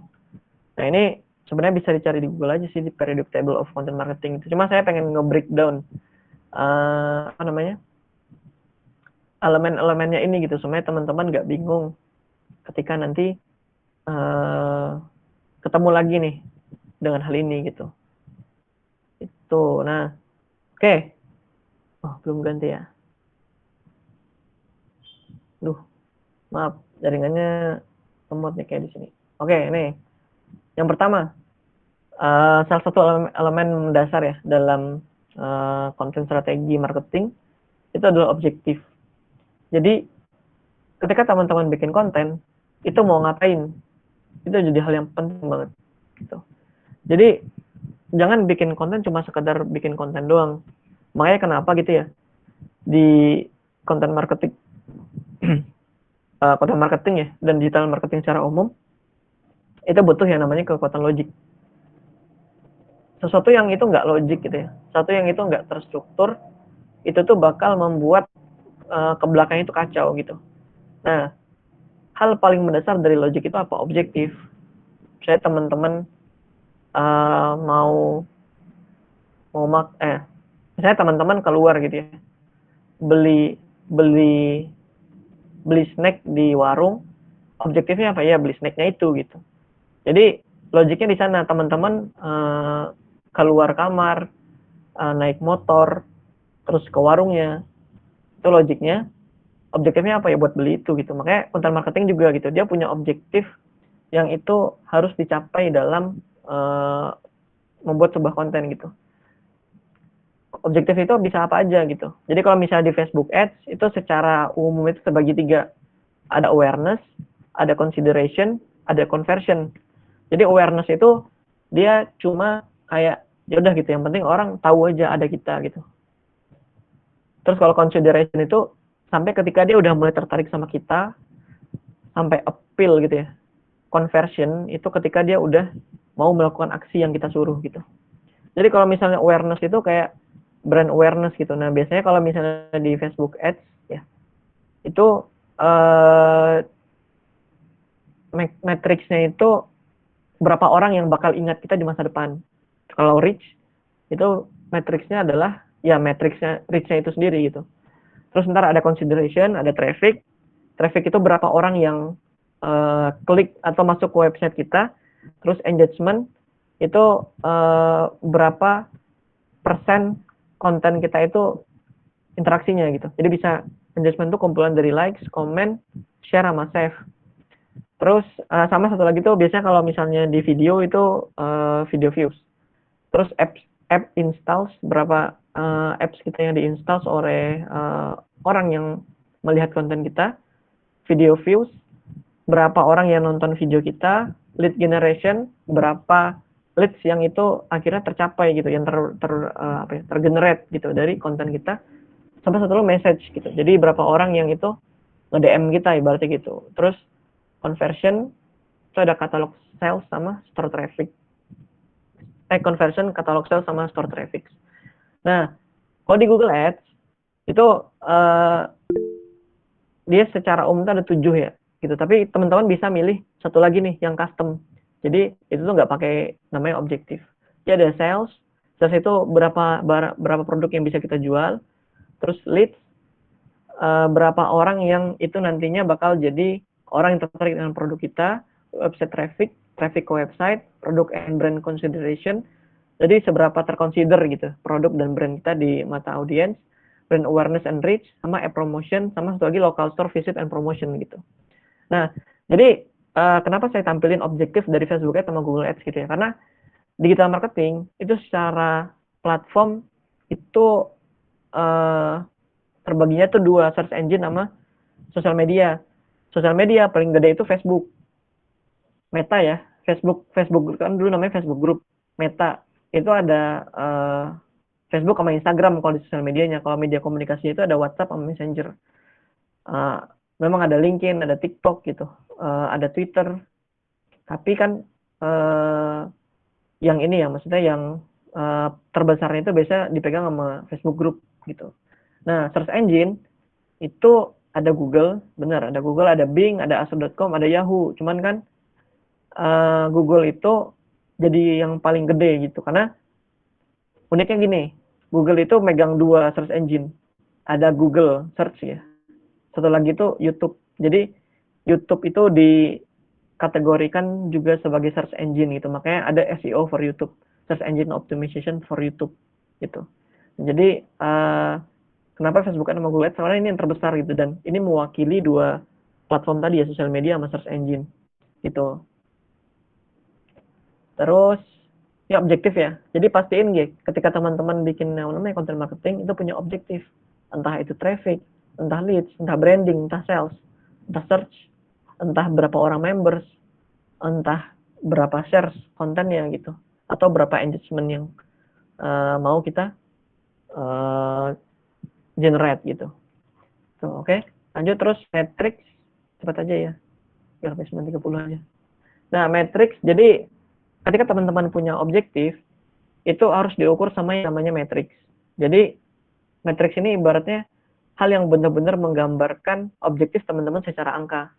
Nah ini sebenarnya bisa dicari di Google aja sih, di periodic table of content marketing. Cuma saya pengen nge-breakdown apa namanya, elemen-elemennya ini gitu, supaya teman-teman nggak bingung ketika nanti ketemu lagi nih dengan hal ini gitu. Itu, nah, oke. Oh, belum ganti ya. Duh, maaf, jaringannya lemot nih kayak di sini. Oke, nih. Yang pertama, salah satu elemen dasar ya dalam konten strategi marketing itu adalah objektif. Jadi ketika teman-teman bikin konten, itu mau ngapain? Itu jadi hal yang penting banget gitu. Jadi jangan bikin konten cuma sekedar bikin konten doang. Makanya kenapa gitu ya, di konten marketing konten marketing ya dan digital marketing secara umum itu butuh yang namanya kekuatan logik. Sesuatu yang itu nggak logik gitu ya, sesuatu yang itu nggak terstruktur, itu tuh bakal membuat ke belakang itu kacau gitu. Nah, hal paling mendasar dari logik itu apa? Objektif. Saya teman-teman mau misalnya teman-teman keluar gitu ya, beli beli beli snack di warung, objektifnya apa ya? Beli snacknya itu gitu. Jadi logiknya di sana, teman-teman keluar kamar, naik motor, terus ke warungnya, itu logiknya. Objektifnya apa ya? Buat beli itu gitu. Makanya konten marketing juga gitu, dia punya objektif yang itu harus dicapai dalam membuat sebuah konten gitu. Objektif itu bisa apa aja gitu. Jadi kalau misalnya di Facebook Ads itu secara umum itu terbagi 3. Ada awareness, ada consideration, ada conversion. Jadi awareness itu dia cuma kayak ya udah gitu, yang penting orang tahu aja ada kita gitu. Terus kalau consideration itu sampai ketika dia udah mulai tertarik sama kita, sampai appeal gitu ya. Conversion itu ketika dia udah mau melakukan aksi yang kita suruh gitu. Jadi kalau misalnya awareness itu kayak brand awareness gitu. Nah, biasanya kalau misalnya di Facebook Ads ya, itu matriksnya itu berapa orang yang bakal ingat kita di masa depan. Kalau reach itu matriksnya adalah ya matriksnya reach-nya itu sendiri gitu. Terus ntar ada consideration, ada traffic. Traffic itu berapa orang yang klik atau masuk ke website kita. Terus engagement itu berapa persen konten kita itu interaksinya gitu. Jadi bisa engagement itu kumpulan dari likes, comment, share sama save. Terus sama satu lagi tuh biasanya kalau misalnya di video itu video views. Terus app installs, berapa apps kita yang diinstalls oleh orang yang melihat konten kita. Video views, berapa orang yang nonton video kita. Lead generation, berapa leads yang itu akhirnya tercapai gitu, yang tergenerate gitu dari konten kita. Sampai satu message gitu. Jadi berapa orang yang itu nge-DM kita ibaratnya gitu. Terus conversion itu ada catalog sales sama store traffic. Conversion, catalog sales sama store traffic. Nah, kalau di Google Ads itu dia secara umum ada 7 ya gitu. Tapi teman-teman bisa milih satu lagi nih yang custom. Jadi itu tuh nggak pakai namanya objektif. Jadi ada sales Sales itu berapa produk yang bisa kita jual. Terus leads, berapa orang yang itu nantinya bakal jadi orang yang tertarik dengan produk kita. Website traffic ke website, produk and brand consideration. Jadi seberapa terconsider gitu produk dan brand kita di mata audiens, brand awareness and reach, sama app promotion, sama satu lagi local store visit and promotion gitu. Nah, jadi kenapa saya tampilin objektif dari Facebook Ads sama Google Ads gitu ya? Karena digital marketing itu secara platform itu terbaginya tuh dua, search engine sama sosial media. Sosial media paling gede itu Facebook. Meta ya, Facebook kan dulu namanya Facebook Group. Meta itu ada Facebook sama Instagram kalau di sosial medianya. Kalau media komunikasi itu ada WhatsApp sama Messenger. Memang ada LinkedIn, ada TikTok gitu, ada Twitter. Tapi kan yang ini ya, maksudnya yang terbesarnya itu biasa dipegang sama Facebook Group gitu. Nah, search engine itu ada Google, benar, ada Google, ada Bing, ada Asus.com, ada Yahoo. Cuman kan Google itu jadi yang paling gede gitu, karena uniknya gini, Google itu megang dua search engine, ada Google Search ya, satu lagi itu YouTube. Jadi YouTube itu dikategorikan juga sebagai search engine gitu, makanya ada SEO for YouTube, search engine optimization for YouTube gitu. Jadi kenapa Facebook sama Google Ads? Soalnya ini yang terbesar gitu, dan ini mewakili dua platform tadi ya, sosial media sama search engine gitu. Terus ya objektif ya. Jadi pastiin gitu, ketika teman-teman bikin yang namanya content marketing itu punya objektif. Entah itu traffic, entah leads, entah branding, entah sales, entah search, entah berapa orang members, entah berapa shares kontennya gitu, atau berapa engagement yang mau kita generate gitu. Tuh, oke. Lanjut terus matrix, cepat aja ya. Biar sampai 9:30 aja. Nah, matrix, jadi ketika teman-teman punya objektif, itu harus diukur sama yang namanya matrix. Jadi, matrix ini ibaratnya hal yang benar-benar menggambarkan objektif teman-teman secara angka.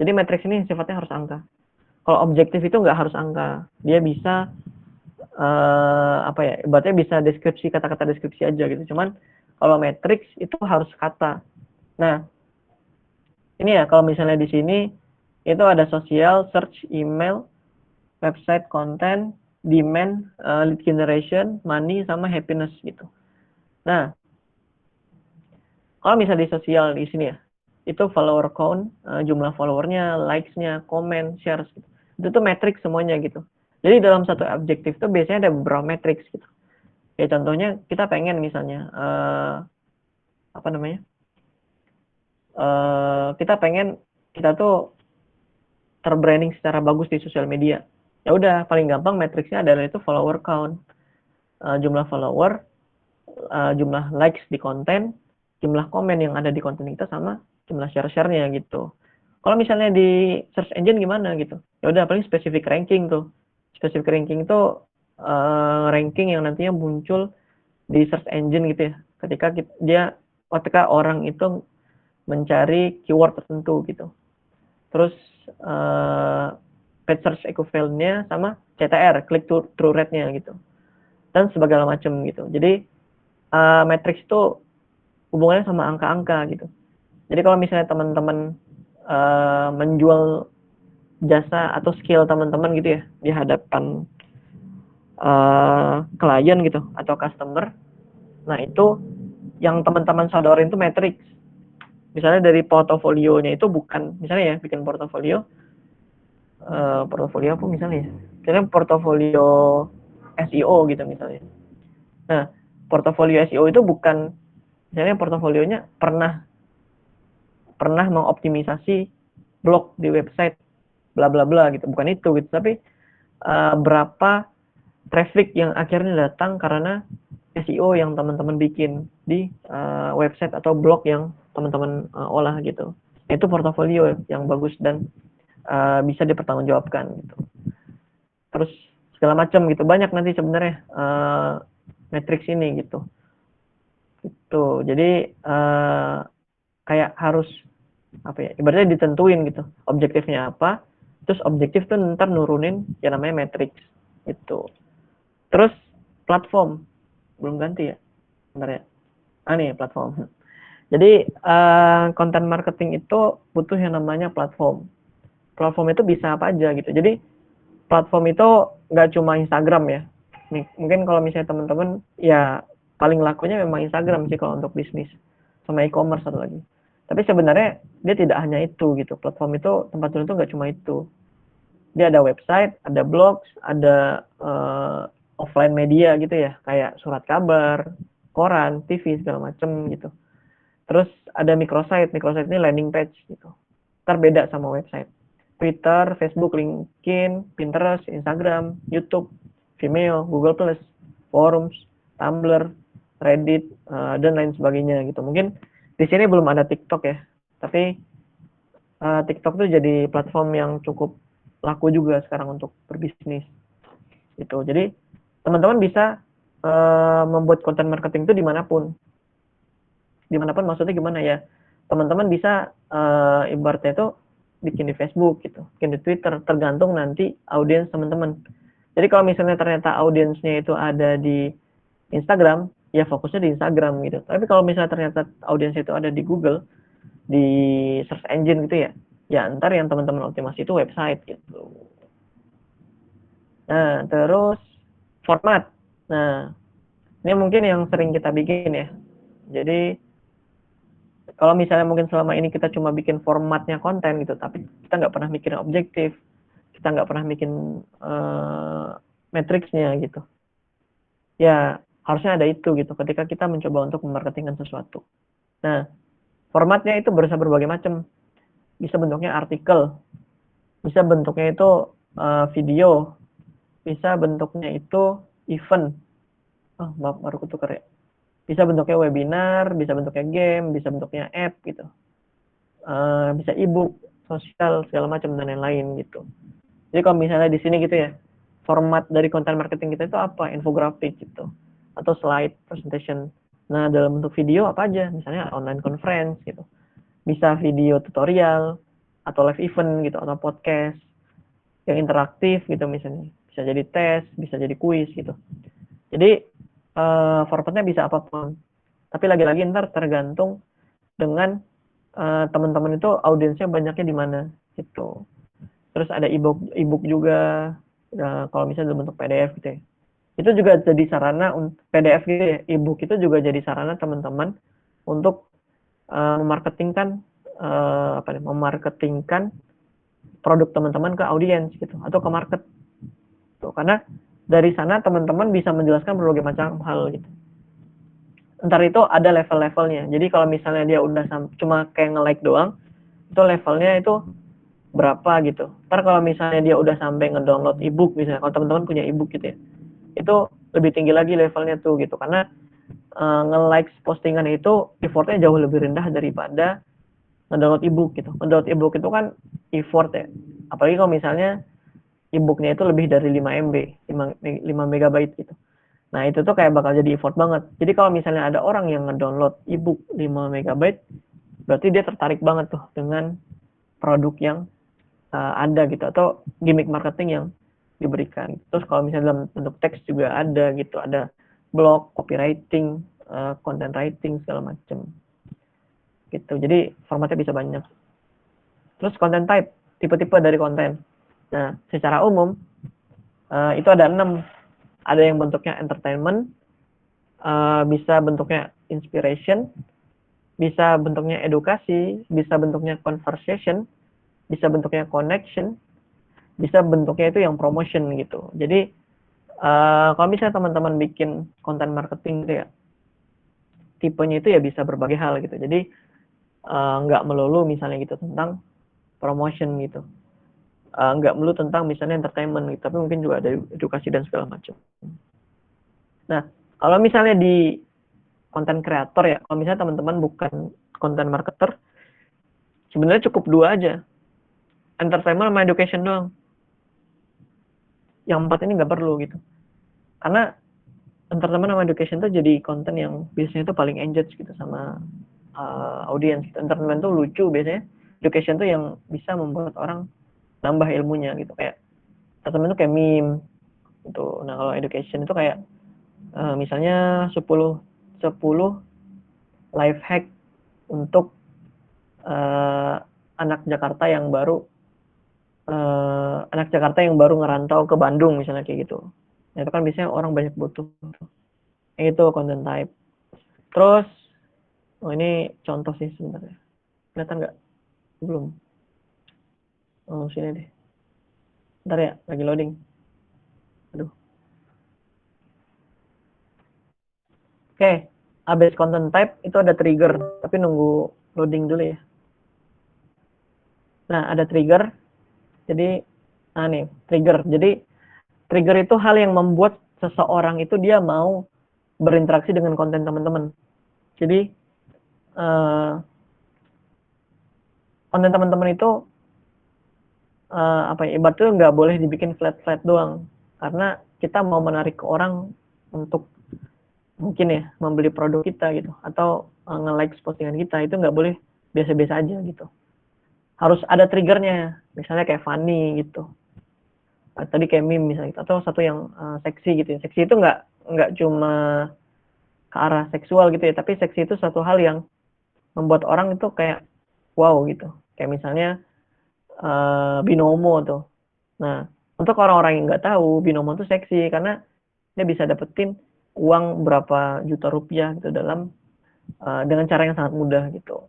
Jadi, matrix ini sifatnya harus angka. Kalau objektif itu nggak harus angka. Dia bisa, ibaratnya bisa deskripsi, kata-kata deskripsi aja gitu. Cuman, kalau matrix itu harus kata. Nah, ini ya, kalau misalnya di sini, itu ada sosial, search, email, website, content, demand, lead generation, money, sama happiness gitu. Nah, kalau misalnya di sosial di sini ya, itu follower count, jumlah followernya, likes-nya, comment, shares gitu. Itu tuh matrix semuanya gitu. Jadi dalam satu objektif tuh biasanya ada beberapa matrix gitu. Ya contohnya kita pengen misalnya kita pengen kita tuh terbranding secara bagus di sosial media. Ya udah, paling gampang matriksnya adalah itu follower count, jumlah follower, jumlah likes di konten, jumlah komen yang ada di konten kita, sama jumlah share-nya gitu. Kalau misalnya di search engine gimana gitu, ya udah paling specific ranking tuh. Specific ranking itu ranking yang nantinya muncul di search engine gitu ya, ketika orang itu mencari keyword tertentu gitu. Terus paid search equivalent-nya sama CTR, click through rate-nya gitu, dan segala macam gitu. Jadi matrix itu hubungannya sama angka-angka gitu. Jadi kalau misalnya teman-teman menjual jasa atau skill teman-teman gitu ya di hadapan klien gitu atau customer, nah itu yang teman-teman sodorin itu matrix. Misalnya dari portofolionya itu bukan, misalnya ya bikin portofolio apa misalnya ya, misalnya portofolio SEO gitu misalnya. Nah, portofolio SEO itu bukan misalnya portofolionya pernah mengoptimisasi blog di website bla bla bla gitu, bukan itu gitu, tapi berapa traffic yang akhirnya datang karena SEO yang teman-teman bikin di website atau blog yang teman-teman olah gitu. Itu portofolio yang bagus dan bisa dipertanggungjawabkan gitu. Terus segala macam gitu, banyak nanti sebenarnya matrix ini gitu. Itu jadi kayak harus ibaratnya ditentuin gitu objektifnya apa, terus objektif tuh ntar nurunin yang namanya matrix gitu. Terus platform. Belum ganti ya? Bentar ya. Nih platform. Jadi content marketing itu butuh yang namanya platform. Platform itu bisa apa aja gitu. Jadi platform itu nggak cuma Instagram ya. Mungkin kalau misalnya teman-teman ya paling lakunya memang Instagram sih kalau untuk bisnis, sama e-commerce satu lagi. Tapi sebenarnya dia tidak hanya itu gitu. Platform itu tempat itu nggak cuma itu. Dia ada website, ada blog, ada offline media gitu ya, kayak surat kabar, koran, TV segala macem gitu. Terus ada microsite ini landing page gitu. Ntar beda sama website. Twitter, Facebook, LinkedIn, Pinterest, Instagram, YouTube, Vimeo, Google+, forums, Tumblr, Reddit, dan lain sebagainya gitu. Mungkin di sini belum ada TikTok ya, tapi TikTok tuh jadi platform yang cukup laku juga sekarang untuk berbisnis. Gitu. Jadi teman-teman bisa membuat konten marketing itu dimanapun. Dimanapun maksudnya gimana ya? Teman-teman bisa ibaratnya itu bikin di Facebook gitu, bikin di Twitter, tergantung nanti audiens teman-teman. Jadi kalau misalnya ternyata audiensnya itu ada di Instagram, ya fokusnya di Instagram gitu. Tapi kalau misalnya ternyata audiensnya itu ada di Google, di search engine gitu ya, ya ntar yang teman-teman optimasi itu website gitu. Nah, terus format. Nah, ini mungkin yang sering kita bikin ya. Jadi kalau misalnya mungkin selama ini kita cuma bikin formatnya konten gitu, tapi kita nggak pernah mikirin objektif, kita nggak pernah bikin matriksnya gitu. Ya harusnya ada itu gitu ketika kita mencoba untuk memarketingkan sesuatu. Nah, formatnya itu bisa berbagai macam. Bisa bentuknya artikel, bisa bentuknya itu video, bisa bentuknya itu event. Oh, maaf baru ketukar ya. Bisa bentuknya webinar, bisa bentuknya game, bisa bentuknya app gitu. Bisa ebook, sosial segala macam dan lain-lain gitu. Jadi kalau misalnya di sini gitu ya, format dari konten marketing kita itu apa? Infografik gitu, atau slide presentation. Nah dalam bentuk video apa aja? Misalnya online conference gitu, bisa video tutorial atau live event gitu, atau podcast yang interaktif gitu misalnya. Bisa jadi tes, bisa jadi kuis gitu. Jadi formatnya bisa apapun. Tapi lagi-lagi ntar tergantung dengan teman-teman itu audiensnya banyaknya di mana gitu. Terus ada ebook juga kalau misalnya dalam bentuk PDF gitu ya. Itu juga jadi sarana untuk PDF gitu ya. Ebook itu juga jadi sarana teman-teman untuk memarketingkan memarketingkan produk teman-teman ke audiens gitu atau ke market. Tuh, karena dari sana teman-teman bisa menjelaskan berbagai macam hal gitu. Ntar itu ada level-levelnya. Jadi kalau misalnya dia udah cuma kayak nge-like doang, itu levelnya itu berapa gitu. Ntar kalau misalnya dia udah sampai ngedownload ebook misalnya, kalau teman-teman punya ebook gitu ya, itu lebih tinggi lagi levelnya tuh gitu. Karena nge-like postingan itu effortnya jauh lebih rendah daripada ngedownload ebook gitu. Ngedownload ebook itu kan effort ya. Apalagi kalau misalnya ebooknya itu lebih dari 5 MB, 5 megabyte gitu. Nah itu tuh kayak bakal jadi effort banget. Jadi kalau misalnya ada orang yang ngedownload ebook 5 megabyte, berarti dia tertarik banget tuh dengan produk yang ada gitu, atau gimmick marketing yang diberikan. Terus kalau misalnya dalam bentuk teks juga ada gitu, ada blog, copywriting, content writing segala macam gitu. Jadi formatnya bisa banyak. Terus content type, tipe-tipe dari konten. Nah, secara umum itu ada 6. Ada yang bentuknya entertainment, bisa bentuknya inspiration, bisa bentuknya edukasi, bisa bentuknya conversation, bisa bentuknya connection, bisa bentuknya itu yang promotion gitu. Jadi kalau misalnya teman-teman bikin konten marketing gitu ya, tipenya itu ya bisa berbagai hal gitu. Jadi nggak melulu misalnya gitu tentang promotion gitu, nggak melulu tentang misalnya entertainment gitu, tapi mungkin juga ada edukasi dan segala macam. Nah kalau misalnya di konten kreator ya, kalau misalnya teman-teman bukan konten marketer, sebenarnya cukup 2 aja, entertainment sama education doang. Yang 4 ini nggak perlu gitu, karena entertainment sama education tuh jadi konten yang biasanya tuh paling engage gitu sama audiens. Entertainment tuh lucu biasanya, education tuh yang bisa membuat orang nambah ilmunya gitu, kayak entertainment tuh kayak meme gitu. Nah kalau education itu kayak Misalnya 10 life hack untuk anak Jakarta yang baru ngerantau ke Bandung misalnya kayak gitu. Nah, itu kan biasanya orang banyak butuh. Itu content type. Terus, ini contoh sih sebenarnya. Kelihatan nggak? Belum. Oh, sini deh. Bentar ya, lagi loading. Aduh. Oke, habis content type itu ada trigger, tapi nunggu loading dulu ya. Nah, ada trigger. Jadi, nih, trigger. Jadi, trigger itu hal yang membuat seseorang itu dia mau berinteraksi dengan konten teman-teman. Jadi, konten teman-teman itu ibaratnya nggak boleh dibikin flat doang, karena kita mau menarik orang untuk mungkin ya membeli produk kita gitu, atau nge-like postingan kita, itu nggak boleh biasa-biasa aja gitu, harus ada triggernya, misalnya kayak funny gitu, tadi kayak meme misalnya gitu. Atau satu yang seksi gitu ya. Seksi itu nggak cuma ke arah seksual gitu ya, tapi seksi itu satu hal yang membuat orang itu kayak wow gitu, kayak misalnya binomo tuh. Nah, untuk orang-orang yang nggak tahu, binomo itu seksi karena dia bisa dapetin uang berapa juta rupiah gitu dengan cara yang sangat mudah gitu.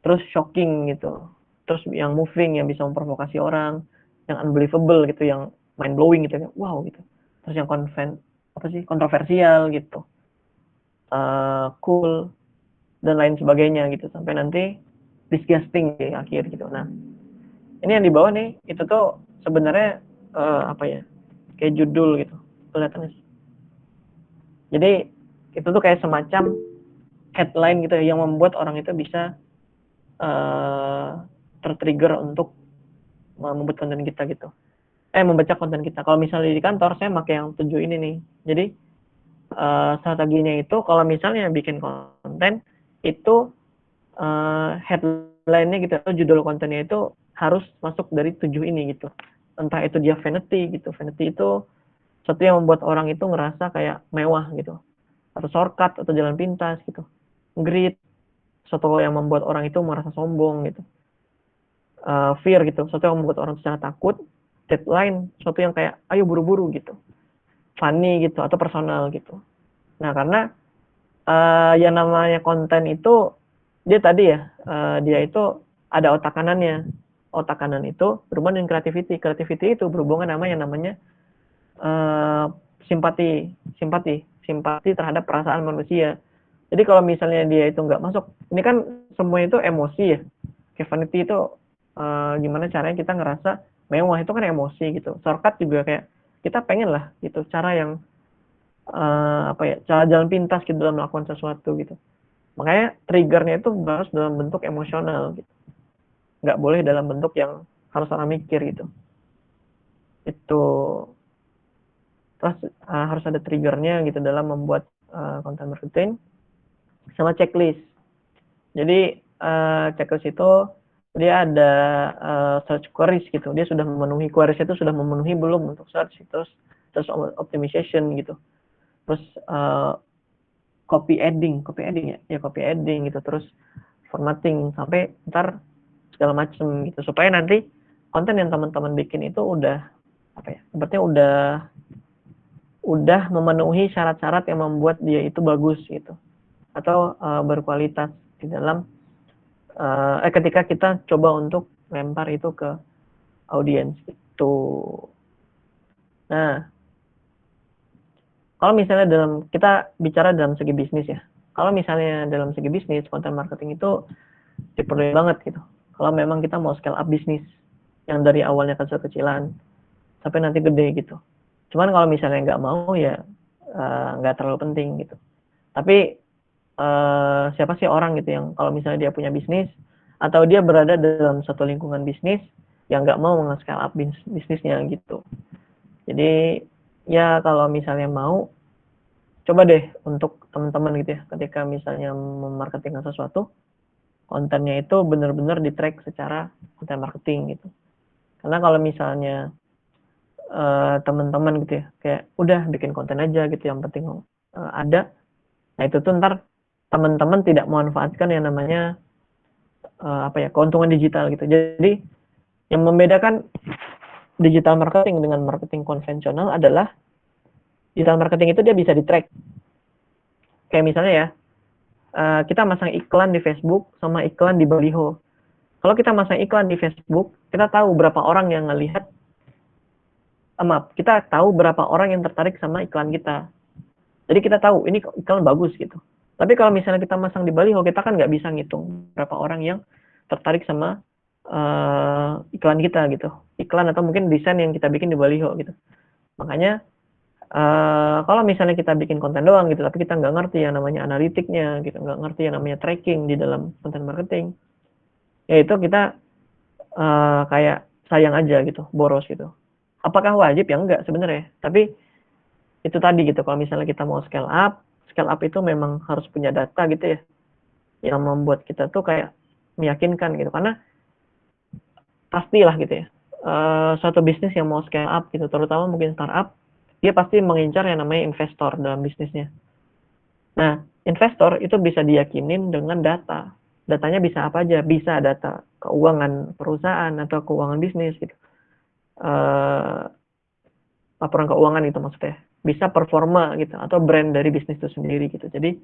Terus shocking gitu. Terus yang moving, yang bisa memprovokasi orang, yang unbelievable gitu, yang mind blowing gitu, wow gitu. Terus yang kontroversial gitu, cool dan lain sebagainya gitu, sampai nanti disgusting di akhir gitu. Nah, ini yang di bawah nih, itu tuh sebenarnya kayak judul gitu, kelihatan sih. Jadi itu tuh kayak semacam headline gitu yang membuat orang itu bisa tertrigger untuk membuat konten kita gitu. Membaca konten kita. Kalau misalnya di kantor saya pakai yang 7 ini nih. Jadi strateginya itu kalau misalnya bikin konten itu headline-nya gitu atau judul kontennya itu harus masuk dari 7 ini gitu. Entah itu dia vanity gitu. Vanity itu sesuatu yang membuat orang itu ngerasa kayak mewah gitu. Atau shortcut atau jalan pintas gitu. Greed, sesuatu yang membuat orang itu merasa sombong gitu. Fear gitu, sesuatu yang membuat orang sangat takut. Deadline, sesuatu yang kayak ayo buru-buru gitu. Funny gitu atau personal gitu. Nah, karena yang namanya konten itu dia tadi ya, dia itu ada otak kanannya. Otak kanan itu berhubungan dengan creativity. Creativity itu berhubungan sama yang namanya simpati terhadap perasaan manusia. Jadi kalau misalnya dia itu nggak masuk, ini kan semua itu emosi ya. Kayak vanity itu gimana caranya kita ngerasa mewah, itu kan emosi gitu. Shortcut juga kayak kita pengen lah gitu, cara yang cara jalan pintas gitu dalam melakukan sesuatu gitu. Makanya triggernya itu harus dalam bentuk emosional gitu. Nggak boleh dalam bentuk yang harus orang mikir gitu. Itu terus harus ada triggernya gitu dalam membuat konten marketing. Sama checklist. Jadi checklist itu dia ada search queries gitu. Dia sudah memenuhi queries itu sudah memenuhi belum untuk search, terus optimization gitu. Terus copy adding gitu. Terus formatting sampai ntar segala macam gitu, supaya nanti konten yang teman-teman bikin itu udah sepertinya udah memenuhi syarat-syarat yang membuat dia itu bagus gitu, atau berkualitas di dalam ketika kita coba untuk lempar itu ke audiens itu. Nah, kalau misalnya kita bicara dalam segi bisnis ya, kalau misalnya dalam segi bisnis content marketing itu diperlukan banget gitu. Kalau memang kita mau scale up bisnis yang dari awalnya kecil-kecilan sampai nanti gede gitu. Cuman kalau misalnya nggak mau ya nggak terlalu penting gitu. Tapi siapa sih orang gitu yang kalau misalnya dia punya bisnis atau dia berada dalam satu lingkungan bisnis yang nggak mau nge-scale up bisnisnya gitu. Jadi ya kalau misalnya mau, coba deh untuk teman-teman gitu ya, ketika misalnya memarketingkan sesuatu, kontennya itu benar-benar di track secara konten marketing gitu. Karena kalau misalnya teman-teman gitu ya, kayak udah bikin konten aja gitu, yang penting ada. Nah itu tuh ntar teman-teman tidak memanfaatkan yang namanya keuntungan digital gitu. Jadi yang membedakan digital marketing dengan marketing konvensional adalah digital marketing itu dia bisa di-track. Kayak misalnya ya, kita masang iklan di Facebook sama iklan di baliho. Kalau kita masang iklan di Facebook, kita tahu berapa orang yang ngelihat, kita tahu berapa orang yang tertarik sama iklan kita. Jadi kita tahu ini iklan bagus gitu. Tapi kalau misalnya kita masang di baliho, kita kan nggak bisa ngitung berapa orang yang tertarik sama iklan kita gitu. Iklan atau mungkin desain yang kita bikin di baliho gitu. Makanya kalau misalnya kita bikin konten doang gitu, tapi kita nggak ngerti yang namanya analitiknya gitu, nggak ngerti yang namanya tracking di dalam konten marketing, ya itu kita kayak sayang aja gitu, boros gitu. Apakah wajib? Ya enggak sebenarnya. Tapi itu tadi gitu, kalau misalnya kita mau scale up itu memang harus punya data gitu ya, yang membuat kita tuh kayak meyakinkan gitu. Karena pastilah gitu ya, suatu bisnis yang mau scale up gitu, terutama mungkin startup, dia pasti mengincar yang namanya investor dalam bisnisnya. Nah, investor itu bisa diyakinin dengan data. Datanya bisa apa aja? Bisa data keuangan perusahaan atau keuangan bisnis gitu. Laporan keuangan itu maksudnya. Bisa performa gitu atau brand dari bisnis itu sendiri gitu. Jadi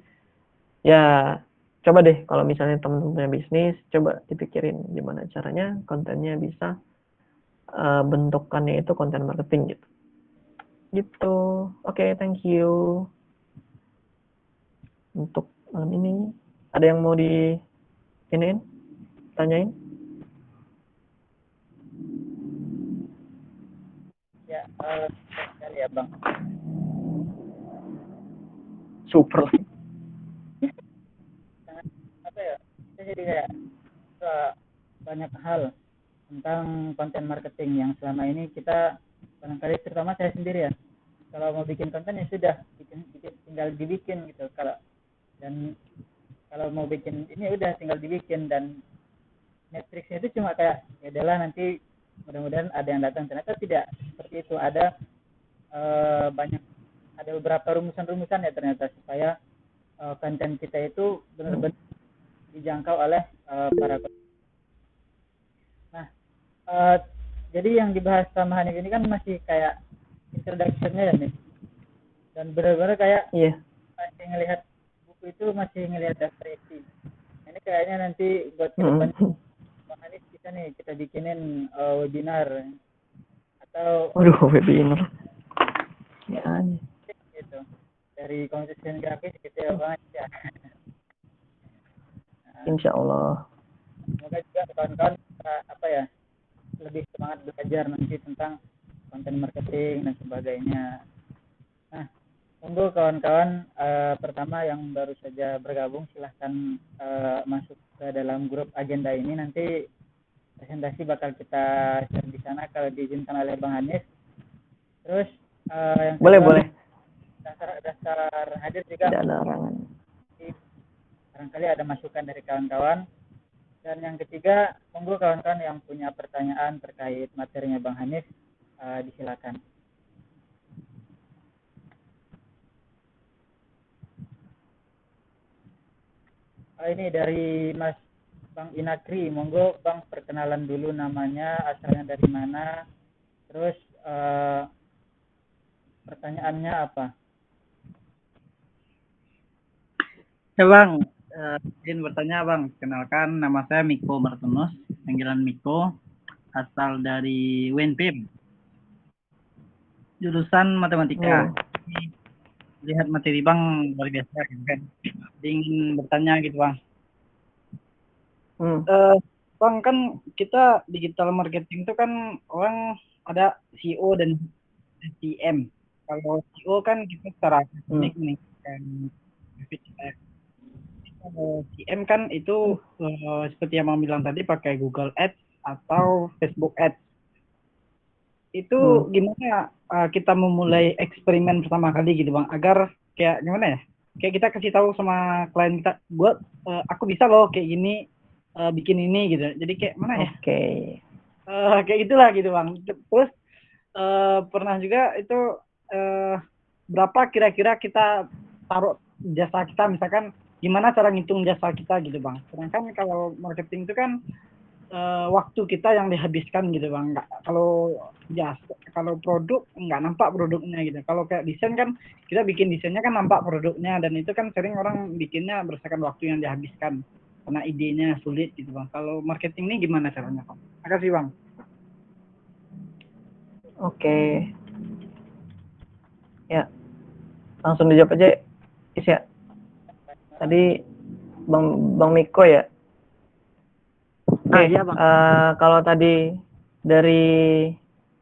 ya coba deh kalau misalnya teman-teman punya bisnis, coba dipikirin gimana caranya kontennya bisa bentukannya itu konten marketing gitu. Gitu. Oke, thank you. Untuk ini ada yang mau tanyain? Ya, sekali ya Bang. Super. Sangat apa ya? Saya jadi kayak banyak hal tentang konten marketing yang selama ini kita barangkali, terutama saya sendiri ya, kalau mau bikin konten ya sudah tinggal dibikin gitu. Kalau mau bikin ini udah tinggal dibikin, dan matriksnya itu cuma kayak ya adalah nanti mudah-mudahan ada yang datang. Ternyata tidak seperti itu. Ada beberapa rumusan-rumusan ya ternyata, supaya konten kita itu benar-benar dijangkau oleh para konten. Nah, jadi yang dibahas sama Hanif ini kan masih kayak introduction-nya ya nih, dan benar-benar kayak masih ngelihat buku itu, masih ngelihat daftar isi. Ini kayaknya nanti buat kedepan Bang Hanif kita bikinin webinar atau webinar ya gitu dari konsultan grafis gitu ya Bang ya. Insya Allah. Semoga juga kawan-kawan lebih semangat belajar nanti tentang konten marketing dan sebagainya. Nah, tunggu kawan-kawan, pertama yang baru saja bergabung silahkan masuk ke dalam grup agenda ini. Nanti presentasi bakal kita share di sana kalau diizinkan oleh Bang Hanif. Terus yang kedua, boleh dasar hadir juga. Tidak ada larangan. Barangkali ada masukan dari kawan-kawan. Dan yang ketiga, tunggu kawan-kawan yang punya pertanyaan terkait materinya Bang Hanif, disilakan. Ini dari Mas Bang Inakri, monggo Bang perkenalan dulu namanya, asalnya dari mana, terus pertanyaannya apa? Ya Bang, izin bertanya Bang, kenalkan nama saya Miko Martinus, panggilan Miko, asal dari UNPIM, jurusan matematika. Lihat materi Bang luar biasa kan, ingin bertanya gitu Bang. Bang, kan kita digital marketing itu kan orang ada CEO dan SDM. Kalau CEO kan kita secara teknik nih kan, CM kan itu seperti yang Bang bilang tadi pakai Google Ads atau Facebook Ads. Itu gimana kita memulai eksperimen pertama kali gitu Bang, agar kayak gimana ya? Kayak kita kasih tahu sama klien kita, aku bisa loh kayak gini, bikin ini gitu. Jadi kayak mana ya? Kayak gitulah gitu Bang. Terus pernah juga itu berapa kira-kira kita taruh jasa kita, misalkan gimana cara ngitung jasa kita gitu Bang. Sedangkan kalau marketing itu kan waktu kita yang dihabiskan gitu Bang. Nggak, kalau produk nggak nampak produknya gitu. Kalau kayak desain kan kita bikin desainnya kan nampak produknya, dan itu kan sering orang bikinnya berdasarkan waktu yang dihabiskan karena idenya sulit gitu Bang. Kalau marketing ini gimana caranya Bang? Makasih Bang. Oke. Ya, langsung dijawab aja, ya. Tadi Bang Miko ya. Oke, Iya Bang. kalau tadi dari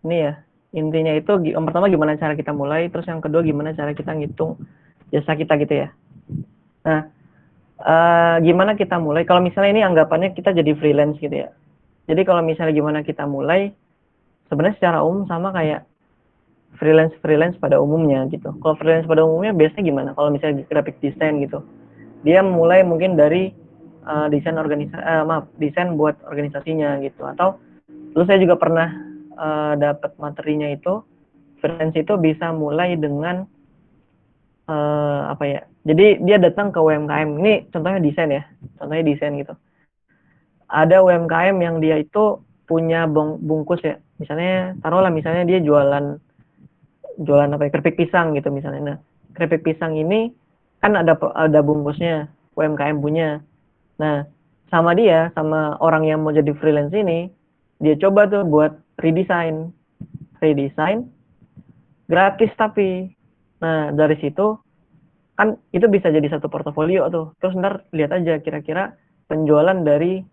ini ya, intinya itu yang pertama gimana cara kita mulai, terus yang kedua gimana cara kita ngitung jasa kita gitu ya. Nah, gimana kita mulai? Kalau misalnya ini anggapannya kita jadi freelance gitu ya. Jadi kalau misalnya gimana kita mulai, sebenarnya secara umum sama kayak freelance pada umumnya gitu. Kalau freelance pada umumnya biasanya gimana? Kalau misalnya graphic design gitu, dia mulai mungkin dari desain buat organisasinya gitu. Atau dulu saya juga pernah dapat materinya itu, freelance itu bisa mulai dengan apa ya? Jadi dia datang ke UMKM. Ini contohnya desain ya, contohnya desain gitu. Ada UMKM yang dia itu punya bungkus ya, misalnya taruhlah misalnya dia jualan apa ya, keripik pisang gitu misalnya. Nah, keripik pisang ini kan ada bungkusnya, UMKM punya. Nah, sama orang yang mau jadi freelance ini, dia coba tuh buat redesign gratis tapi. Nah, dari situ kan itu bisa jadi satu portofolio tuh. Terus ntar lihat aja kira-kira penjualan dari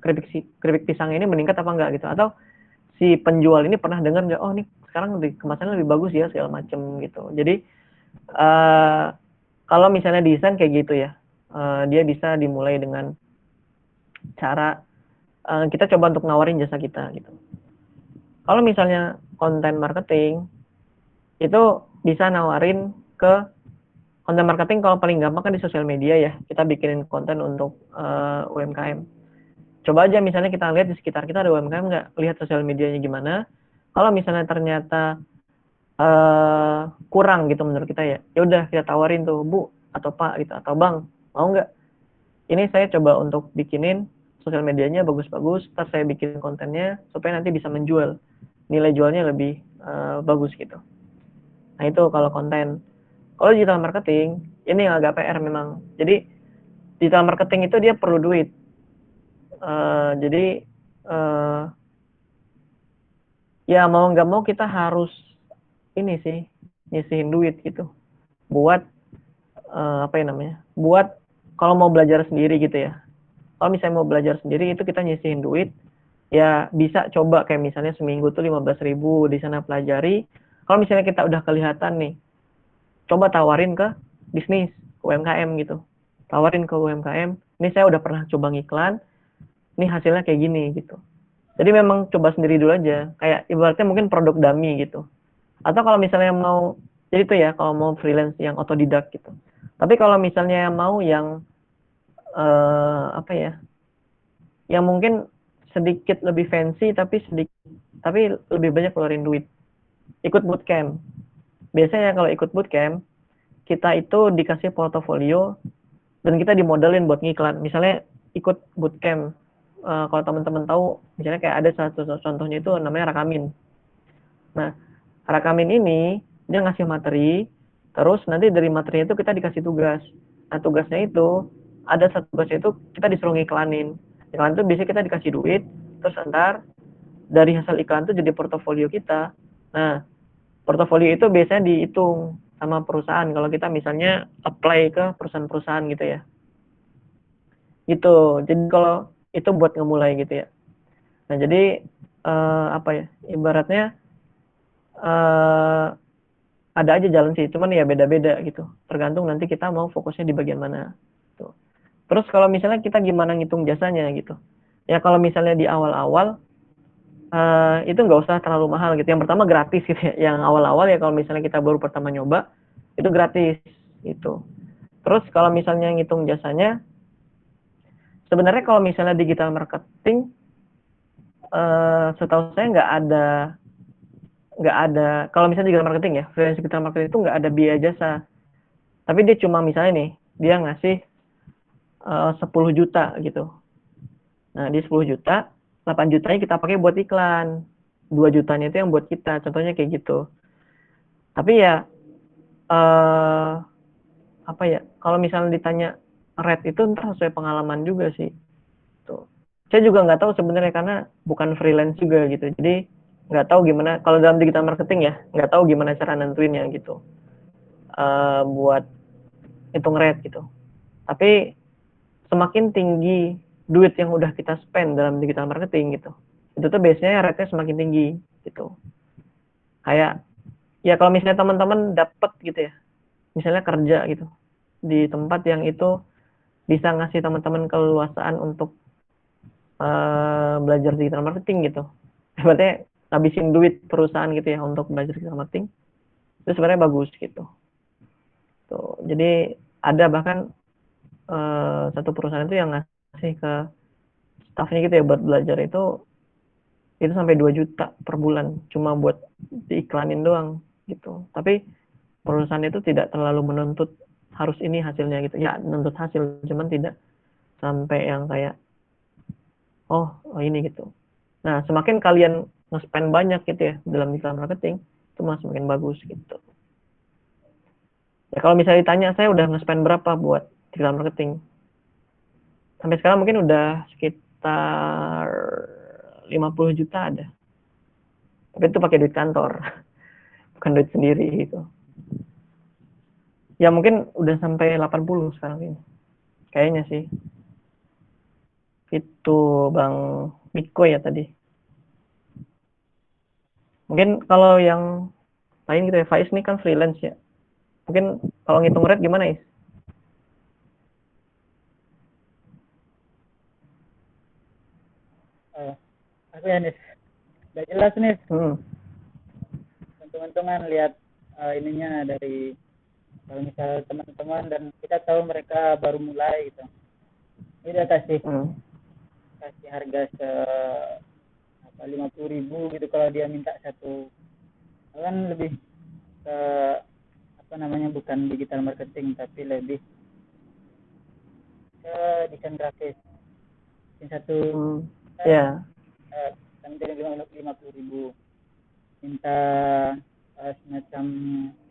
keripik pisang ini meningkat apa enggak gitu. Atau si penjual ini pernah dengar nggak, oh nih sekarang kemasannya lebih bagus ya segala macem gitu. Jadi kalau misalnya desain kayak gitu ya, dia bisa dimulai dengan cara kita coba untuk nawarin jasa kita gitu. Kalau misalnya konten marketing itu bisa nawarin ke konten marketing, kalau paling gampang kan di sosial media ya, kita bikinin konten untuk UMKM. Coba aja misalnya kita lihat di sekitar kita ada UMKM nggak, lihat sosial medianya gimana. Kalau misalnya ternyata kurang gitu menurut kita ya, ya udah kita tawarin tuh, Bu atau Pak gitu, atau Bang, mau nggak? Ini saya coba untuk bikinin sosial medianya bagus-bagus, ntar saya bikin kontennya supaya nanti bisa menjual, nilai jualnya lebih bagus gitu. Nah itu kalau konten. Kalau digital marketing, ini yang agak PR memang. Jadi digital marketing itu dia perlu duit. Jadi ya mau nggak mau kita harus ini sih nyisihin duit gitu buat apa ya namanya, buat kalau mau belajar sendiri gitu ya. Kalau misalnya mau belajar sendiri itu kita nyisihin duit, ya bisa coba kayak misalnya seminggu tuh 15.000 di sana pelajari. Kalau misalnya kita udah kelihatan nih, coba tawarin ke bisnis UMKM gitu. Tawarin ke UMKM, ini saya udah pernah coba ngiklan, ini hasilnya kayak gini gitu. Jadi memang coba sendiri dulu aja, kayak ibaratnya mungkin produk dummy gitu. Atau kalau misalnya mau, jadi itu ya kalau mau freelance yang otodidak gitu. Tapi kalau misalnya mau yang apa ya, yang mungkin sedikit lebih fancy tapi lebih banyak keluarin duit, ikut bootcamp. Biasanya kalau ikut bootcamp, kita itu dikasih portofolio dan kita dimodalin buat ngiklan. Misalnya ikut bootcamp, kalau teman-teman tahu, misalnya kayak ada satu contohnya itu namanya Rakamin. Nah, Rakamin ini dia ngasih materi, terus nanti dari materinya itu kita dikasih tugas. Nah, tugasnya itu ada satu tugasnya itu kita disuruh ngiklanin. Iklan itu biasanya kita dikasih duit, terus ntar dari hasil iklan itu jadi portofolio kita. Nah, portofolio itu biasanya dihitung sama perusahaan kalau kita misalnya apply ke perusahaan-perusahaan gitu ya. Gitu. Jadi kalau itu buat ngemulai gitu ya. Nah, jadi apa ya? Ibaratnya ada aja jalan sih, cuman ya beda-beda gitu. Tergantung nanti kita mau fokusnya di bagian mana. Tuh. Terus kalau misalnya kita gimana ngitung jasanya gitu. Ya kalau misalnya di awal-awal itu nggak usah terlalu mahal gitu. Yang pertama gratis gitu ya. Yang awal-awal ya kalau misalnya kita baru pertama nyoba itu gratis gitu. Terus kalau misalnya ngitung jasanya, sebenarnya kalau misalnya digital marketing, setahu saya nggak ada nggak ada, kalau misalnya digital marketing ya, freelance digital marketing itu nggak ada biaya jasa. Tapi dia cuma misalnya nih, dia ngasih 10 juta gitu. Nah, di 10 juta, 8 jutanya kita pakai buat iklan. 2 jutanya itu yang buat kita, contohnya kayak gitu. Tapi ya, apa ya, kalau misalnya ditanya rate itu ntar sesuai pengalaman juga sih. Tuh. Saya juga nggak tahu sebenarnya karena bukan freelance juga gitu. Jadi nggak tahu gimana, kalau dalam digital marketing ya, nggak tahu gimana cara nentuinnya gitu. Buat hitung rate gitu. Tapi semakin tinggi duit yang udah kita spend dalam digital marketing gitu, itu tuh biasanya rate-nya semakin tinggi gitu. Kayak ya kalau misalnya teman-teman dapat gitu ya, misalnya kerja gitu di tempat yang itu bisa ngasih teman-teman keleluasaan untuk belajar digital marketing gitu, berarti ngabisin duit perusahaan gitu ya untuk belajar digital marketing, itu sebenarnya bagus gitu. Tuh, jadi ada bahkan satu perusahaan itu yang ngasih ke staffnya gitu ya buat belajar itu sampai 2 juta per bulan cuma buat diiklanin doang gitu. Tapi perusahaan itu tidak terlalu menuntut harus ini hasilnya gitu. Ya, menuntut hasil, cuman tidak sampai yang kayak oh ini gitu. Nah, semakin kalian nge-spend banyak gitu ya dalam digital marketing, itu malah semakin bagus gitu. Ya kalau misalnya ditanya, saya udah nge-spend berapa buat digital marketing? Sampai sekarang mungkin udah sekitar 50 juta ada. Tapi itu pakai duit kantor, bukan duit sendiri gitu. Ya mungkin udah sampai 80 sekarang ini. Kayaknya sih. Itu Bang Miko ya tadi. Mungkin kalau yang lain gitu ya, Faiz ini kan freelance ya. Mungkin kalau ngitung rate gimana Is? Aku ya nih, udah jelas nih. Hmm. Untung-untungan lihat ininya dari kalau misal teman-teman dan kita tahu mereka baru mulai gitu. Ini udah kasih harga 50.000 gitu kalau dia minta satu, kan lebih ke apa namanya, bukan digital marketing tapi lebih ke desain grafis. Yang satu ya minta 50.000, minta semacam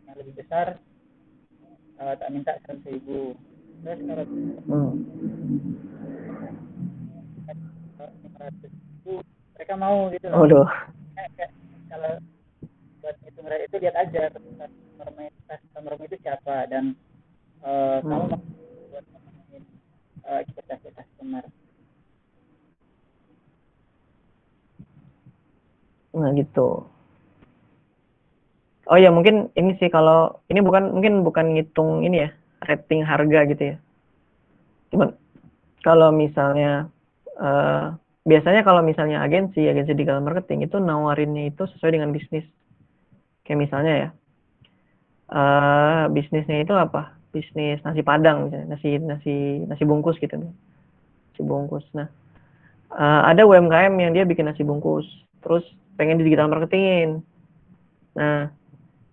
yang lebih besar tak minta 100.000. Terus kalau 500.000 mereka mau gitu loh. Kalau buat hitung rate itu lihat aja customer itu siapa dan kamu mau buat ngomongin ekspektasi customer. Nah gitu. Oh ya mungkin ini sih, kalau ini mungkin bukan ngitung ini ya, rating harga gitu ya. Cuman kalau misalnya biasanya kalau misalnya agensi digital marketing itu nawarinnya itu sesuai dengan bisnis. Kayak misalnya ya, bisnisnya itu apa? Bisnis nasi padang misalnya, nasi bungkus gitu nih. Nasi bungkus. Nah, ada UMKM yang dia bikin nasi bungkus, terus pengen di digital marketingin. Nah,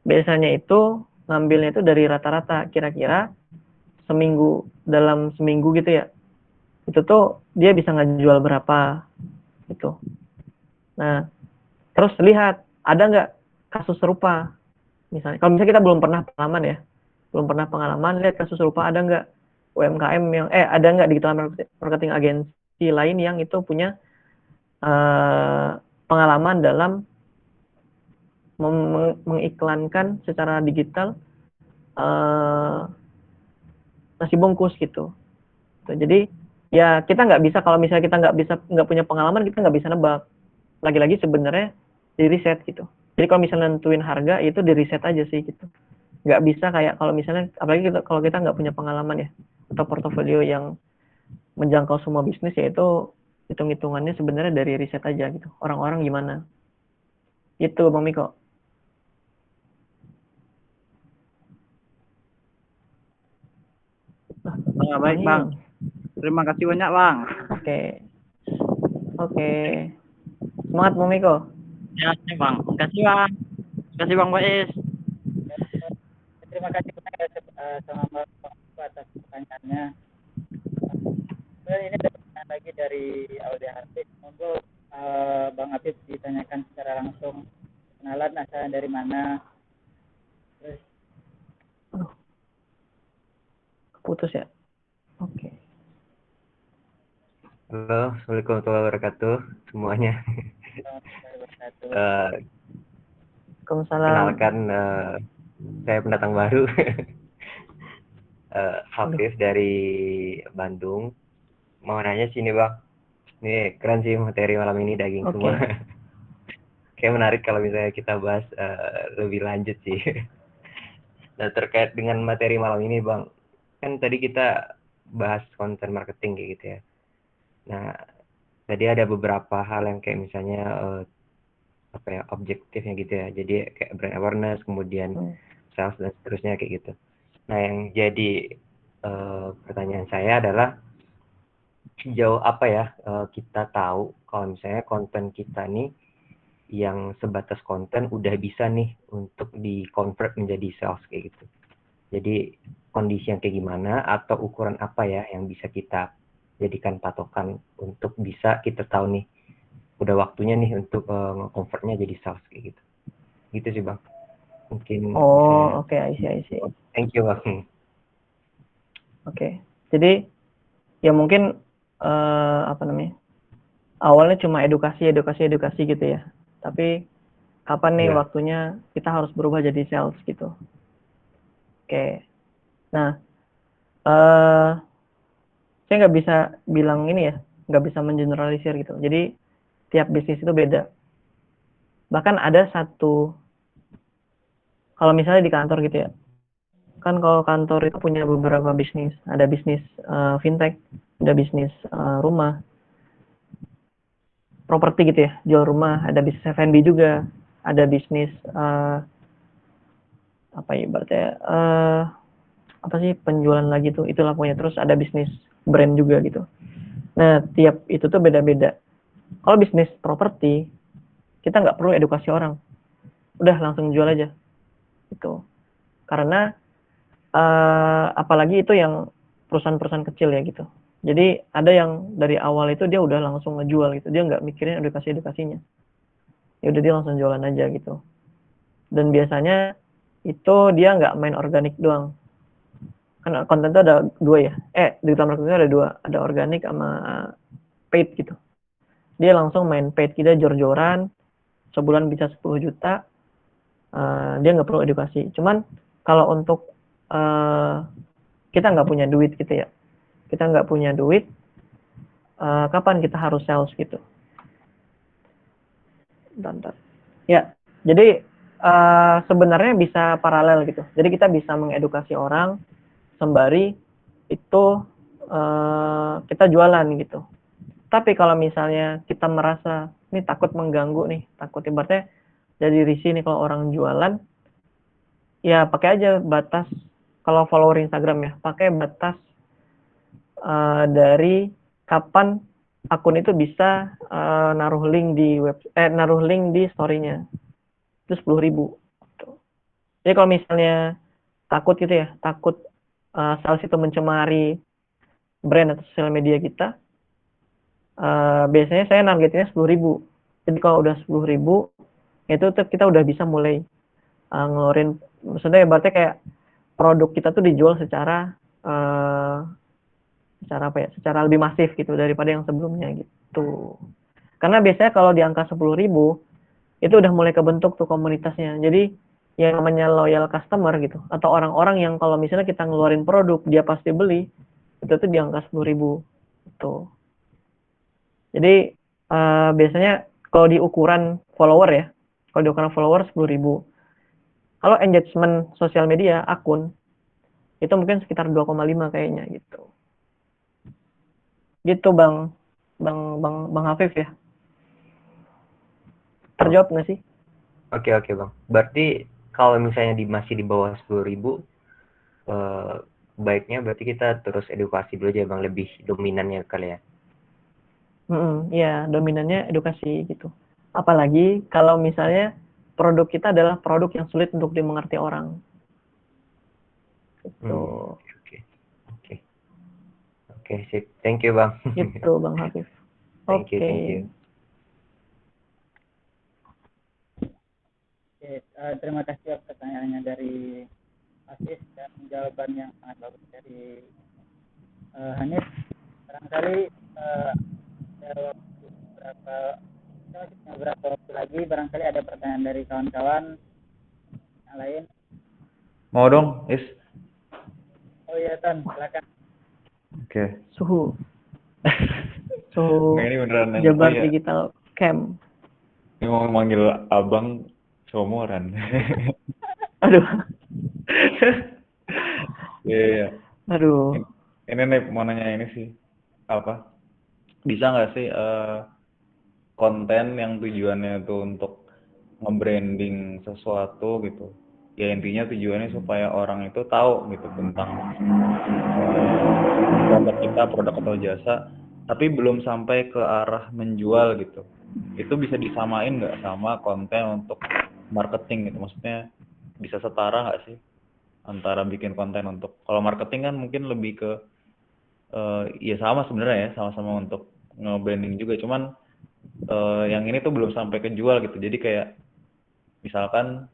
biasanya itu ngambilnya itu dari rata-rata, kira-kira dalam seminggu gitu ya, itu tuh dia bisa ngejual berapa gitu. Nah, terus lihat ada nggak kasus serupa. Misalnya kalau misalnya kita belum pernah pengalaman, lihat kasus serupa ada nggak UMKM yang ada nggak digital marketing agensi lain yang itu punya pengalaman dalam mengiklankan secara digital nasi bungkus gitu. Jadi ya kita nggak bisa, kalau misalnya kita nggak punya pengalaman, kita nggak bisa nebak. Lagi-lagi sebenarnya di riset gitu. Jadi kalau misalnya nentuin harga itu di riset aja sih gitu. Nggak bisa kayak kalau misalnya, apalagi kalau kita nggak punya pengalaman ya atau portofolio yang menjangkau semua bisnis, ya itu hitung-hitungannya sebenarnya dari riset aja gitu. Orang-orang gimana? Itu Bang Miko. Baik Bang. Terima kasih banyak Bang. Oke. Semangat Bang Miko. Ya Bang. Terima kasih Bang. Terima kasih Bang Faiz. Terima kasih banyak ya, sama Bang Faiz atas pertanyaannya. Ini ada pertanyaan lagi dari Aulia Hafiz. Monggo Bang Hafiz ditanyakan secara langsung. Kenalan asalnya dari mana? Terus Putus ya. Oke. Halo, Assalamualaikum warahmatullahi wabarakatuh semuanya. Waalaikumsalam. Kenalkan, saya pendatang baru. Hafiz dari Bandung. Mau nanya sini Bang. Ini keren sih materi malam ini, daging Oke. semua. Kayak menarik kalau misalnya kita bahas lebih lanjut sih. Nah, terkait dengan materi malam ini Bang, kan tadi kita bahas konten marketing kayak gitu ya. Nah, tadi ada beberapa hal yang kayak misalnya apa ya, objektifnya gitu ya. Jadi kayak brand awareness, kemudian sales dan seterusnya kayak gitu. Nah, yang jadi pertanyaan saya adalah sejauh apa ya kita tahu kalau misalnya konten kita nih yang sebatas konten udah bisa nih untuk di-convert menjadi sales kayak gitu. Jadi kondisi yang kayak gimana atau ukuran apa ya yang bisa kita jadikan patokan untuk bisa kita tahu nih udah waktunya nih untuk convertnya jadi sales kayak gitu. Gitu sih Bang. Mungkin Oh, oke, I see. Thank you Bang. Oke. Jadi ya mungkin apa namanya? Awalnya cuma edukasi gitu ya. Tapi kapan nih Ya. waktunya kita harus berubah jadi sales gitu. Oke. Nah, saya nggak bisa bilang ini ya, nggak bisa mengeneralisir gitu. Jadi tiap bisnis itu beda. Bahkan ada satu, kalau misalnya di kantor gitu ya, kan kalau kantor itu punya beberapa bisnis. Ada bisnis fintech, ada bisnis rumah, properti gitu ya, jual rumah, ada bisnis F&B juga, ada bisnis apa ya berarti apa sih penjualan lagi tuh, itulah pokoknya. Terus ada bisnis brand juga gitu. Nah, tiap itu tuh beda-beda. Kalau bisnis properti, kita nggak perlu edukasi orang, udah langsung jual aja gitu. Karena apalagi itu yang perusahaan-perusahaan kecil ya gitu. Jadi ada yang dari awal itu dia udah langsung ngejual gitu, dia nggak mikirin edukasinya. Ya udah dia langsung jualan aja gitu. Dan biasanya itu dia nggak main organik doang. Kan konten itu ada dua ya. Digital marketing itu ada dua, ada organik sama paid gitu. Dia langsung main paid, kita jor-joran, sebulan bisa 10 juta, dia nggak perlu edukasi. Cuman kalau untuk kita nggak punya duit gitu ya, kita nggak punya duit, kapan kita harus sales gitu. Bentar. Ya, jadi sebenarnya bisa paralel gitu. Jadi kita bisa mengedukasi orang sembari itu kita jualan gitu. Tapi kalau misalnya kita merasa ini takut mengganggu nih, takut ibaratnya jadi risih nih kalau orang jualan, ya pakai aja batas, kalau follower Instagram ya, pakai batas dari kapan akun itu bisa naruh link di story-nya. Itu 10.000. Jadi kalau misalnya takut gitu ya, takut sales itu mencemari brand atau sosial media kita, biasanya saya nargetnya 10.000. Jadi kalau udah 10.000, itu kita udah bisa mulai ngeluarin, maksudnya berarti kayak produk kita tuh dijual secara apa ya, secara lebih masif gitu daripada yang sebelumnya gitu. Karena biasanya kalau di angka 10.000 itu udah mulai kebentuk tuh komunitasnya. Jadi yang namanya loyal customer gitu, atau orang-orang yang kalau misalnya kita ngeluarin produk dia pasti beli, itu tuh di angka 10.000 gitu. Jadi biasanya kalau di ukuran follower ya, kalau di ukuran follower 10.000. Kalau engagement sosial media akun itu mungkin sekitar 2,5 kayaknya gitu. Gitu Bang Hafif ya. Terjawab nggak sih? Oke Bang. Berarti kalau misalnya masih di bawah 10.000, baiknya berarti kita terus edukasi dulu aja Bang, lebih dominannya kali ya. Ya, dominannya edukasi gitu. Apalagi kalau misalnya produk kita adalah produk yang sulit untuk dimengerti orang. Gitu. Oke. Oke, sip. Thank you, Bang. Gitu, Bang Hafif. Thank you. Oke, terima kasih atas pertanyaannya dari Asis dan jawaban yang sangat bagus dari Hanif. Barangkali beberapa waktu lagi barangkali ada pertanyaan dari kawan-kawan yang lain. Mau dong, Is? Oh iya, Ton, silakan. Oke. Suhu Nah, ini beneran nanya. Jabar Oh, iya. Digital Camp. Ini mau manggil abang seumuran. Aduh. Iya. Aduh. Ini nih mau nanya ini sih. Apa? Bisa nggak sih konten yang tujuannya itu untuk nge-branding sesuatu gitu? Ya intinya tujuannya supaya orang itu tahu gitu tentang produk kita, produk atau jasa, tapi belum sampai ke arah menjual gitu. Itu bisa disamain nggak sama konten untuk marketing gitu? Maksudnya bisa setara nggak sih antara bikin konten untuk, kalau marketing kan mungkin lebih ke ya sama sebenarnya ya, sama-sama untuk nge-branding juga, cuman yang ini tuh belum sampai ke jual gitu. Jadi kayak misalkan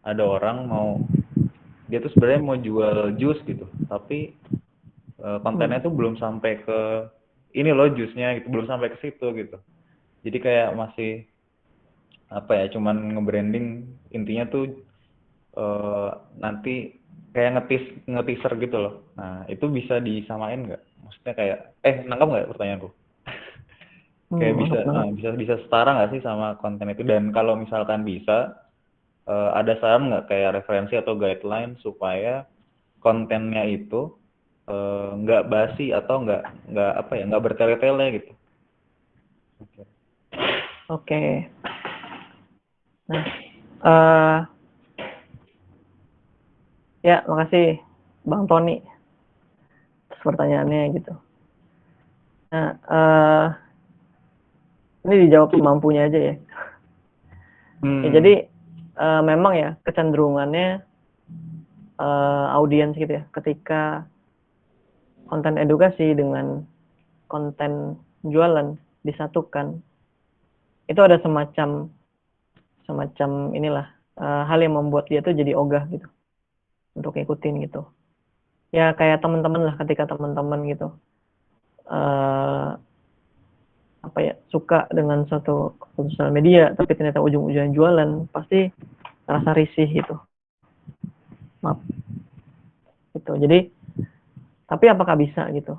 ada orang dia tuh sebenarnya mau jual jus gitu, tapi kontennya tuh belum sampai ke ini loh jusnya gitu, belum sampai ke situ gitu. Jadi kayak masih apa ya, cuman nge-branding, intinya tuh nanti kayak nge-teaser gitu loh. Nah, itu bisa disamain nggak? Maksudnya kayak nangkap nggak pertanyaanku? Kayak bisa setara nggak sih sama konten itu? Dan kalau misalkan bisa, ada saran nggak kayak referensi atau guideline supaya kontennya itu nggak basi atau nggak bertele-tele gitu? Oke. Nah, ya makasih Bang Tony atas pertanyaannya gitu. Nah, ini dijawab semampunya aja ya. Ya jadi memang ya kecenderungannya audiens gitu ya, ketika konten edukasi dengan konten jualan disatukan, itu ada semacam inilah hal yang membuat dia tuh jadi ogah gitu untuk ngikutin gitu. Ya kayak teman-teman lah, ketika teman-teman gitu suka dengan suatu sosial media tapi ternyata ujung-ujungnya jualan, pasti rasa risih gitu. Maaf. Gitu. Jadi tapi apakah bisa gitu?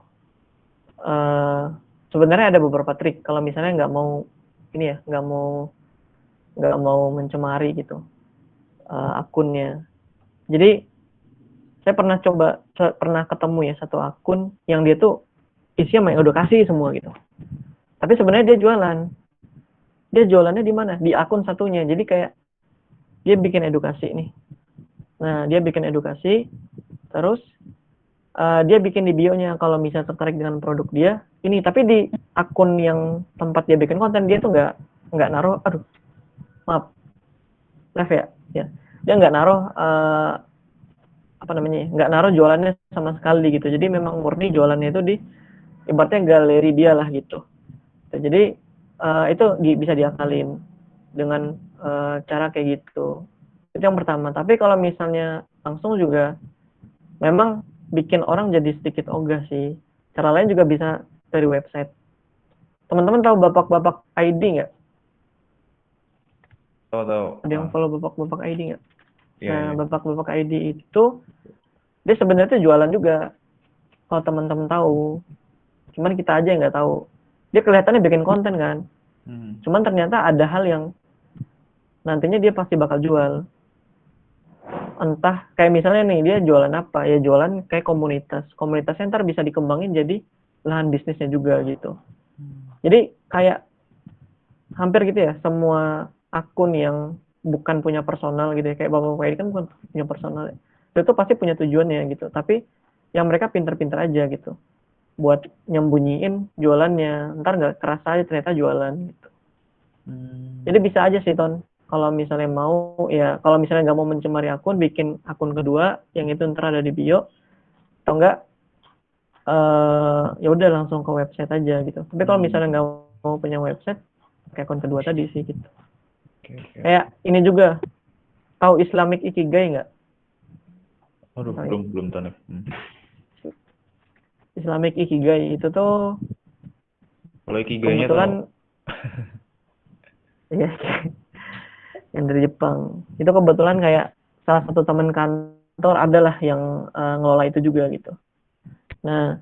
Sebenarnya ada beberapa trik kalau misalnya nggak mau mencemari gitu akunnya. Jadi saya pernah ketemu ya satu akun yang dia tuh isinya mengedukasi semua gitu. Tapi sebenarnya dia jualan. Dia jualannya di mana? Di akun satunya. Jadi kayak dia bikin edukasi nih. Nah, dia bikin edukasi, terus dia bikin di bio-nya kalau misalnya tertarik dengan produk dia ini. Tapi di akun yang tempat dia bikin konten, dia tuh nggak naruh. Aduh, maaf, live ya. Dia nggak naruh nggak naruh jualannya sama sekali gitu. Jadi memang murni jualannya itu di ibaratnya galeri dia lah gitu. Jadi itu bisa diakalin dengan cara kayak gitu. Itu yang pertama. Tapi kalau misalnya langsung juga memang bikin orang jadi sedikit ogah sih. Cara lain juga bisa dari website. Teman-teman tahu Bapak-Bapak ID nggak? Tahu. Ada yang follow Bapak-Bapak ID nggak? Iya. Bapak-Bapak ID itu dia sebenarnya jualan juga. Kalau teman-teman tahu, cuman kita aja yang nggak tahu. Dia kelihatannya bikin konten kan, cuman ternyata ada hal yang nantinya dia pasti bakal jual. Entah kayak misalnya nih, dia jualan apa? Ya jualan kayak komunitasnya ntar bisa dikembangin jadi lahan bisnisnya juga gitu. Jadi kayak hampir gitu ya, semua akun yang bukan punya personal gitu ya, kayak Bapak ini kan bukan punya personal, itu pasti punya tujuannya gitu. Tapi yang mereka pinter-pinter aja gitu buat nyembunyiin jualannya, ntar nggak kerasa aja ternyata jualan gitu. Jadi bisa aja sih Ton, kalau misalnya mau ya, kalau misalnya nggak mau mencemari akun, bikin akun kedua yang itu ntar ada di bio, atau enggak ya udah langsung ke website aja gitu. Tapi kalau misalnya nggak mau punya website, pakai akun kedua tadi sih gitu. Oke. Kayak ini juga, tahu Islamic Ikigai nggak? Aduh, belum tahu nih. Islamic Ikigai itu tuh Kalau ikigainya tahu. kebetulan ya yang dari Jepang. Itu kebetulan kayak salah satu teman kantor adalah yang ngelola itu juga gitu. Nah,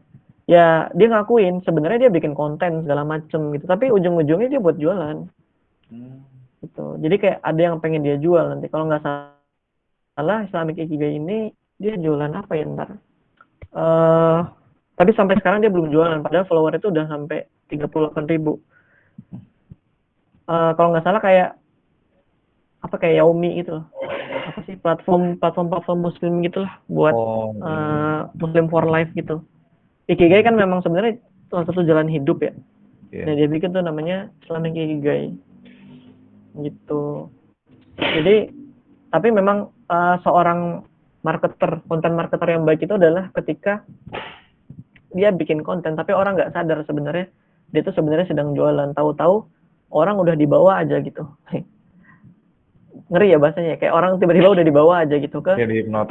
ya dia ngakuin sebenarnya dia bikin konten segala macem gitu, tapi ujung-ujungnya dia buat jualan gitu. Jadi kayak ada yang pengen dia jual nanti. Kalau nggak salah Islamic Ikigai ini dia jualan apa ya ntar? Tapi sampai sekarang dia belum jualan, padahal follower itu udah sampai 38.000. Kalau nggak salah kayak apa kayak Yaomi gitu, apa sih platform muslim gitu lah buat Muslim for life gitu. Ikigai kan memang sebenarnya salah satu jalan hidup ya. Nah dia bikin tuh namanya Islamic Ikigai gitu. Jadi tapi memang seorang konten marketer yang baik itu adalah ketika dia bikin konten tapi orang nggak sadar sebenarnya dia tuh sebenarnya sedang jualan, tahu-tahu orang udah dibawa aja gitu. Ngeri ya bahasanya, kayak orang tiba-tiba udah dibawa aja gitu ke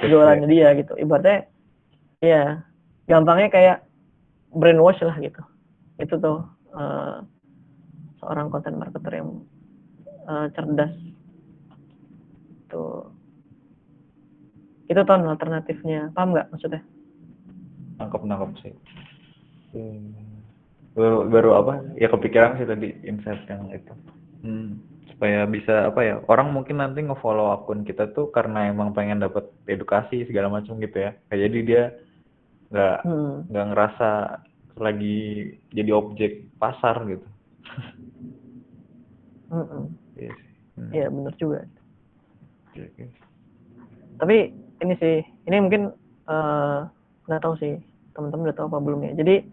jualannya dia gitu. Ibaratnya ya gampangnya kayak brainwash lah gitu. Itu tuh seorang konten marketer yang cerdas tuh. Itu tahun alternatifnya, paham nggak maksudnya? Nangkep sih. Baru apa ya, kepikiran sih tadi insight yang itu. Supaya bisa apa ya, orang mungkin nanti ngefollow akun kita tuh karena emang pengen dapat edukasi segala macam gitu ya. Kayak jadi dia nggak ngerasa lagi jadi objek pasar gitu. Iya benar juga. Tapi ini sih, ini mungkin nggak tahu sih teman-teman udah tahu apa belum ya. Jadi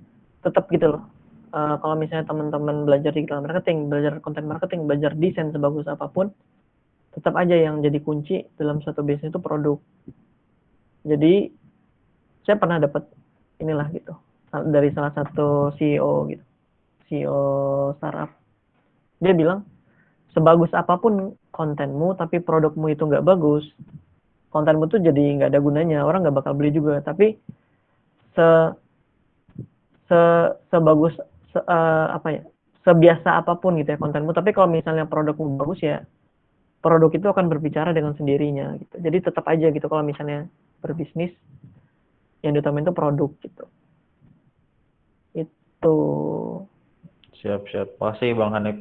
tetap gitu loh. Kalau misalnya teman-teman belajar digital marketing, belajar content marketing, belajar desain sebagus apapun, tetap aja yang jadi kunci dalam satu bisnis itu produk. Jadi saya pernah dapat inilah gitu dari salah satu CEO gitu, CEO startup. Dia bilang sebagus apapun kontenmu tapi produkmu itu nggak bagus, kontenmu tuh jadi nggak ada gunanya, orang nggak bakal beli juga. Tapi sebagus apa ya, sebiasa apapun gitu ya kontenmu, tapi kalau misalnya produkmu bagus ya produk itu akan berbicara dengan sendirinya gitu. Jadi tetap aja gitu kalau misalnya berbisnis yang diutamain itu produk gitu. Itu. Siap. Makasih Bang Hanif.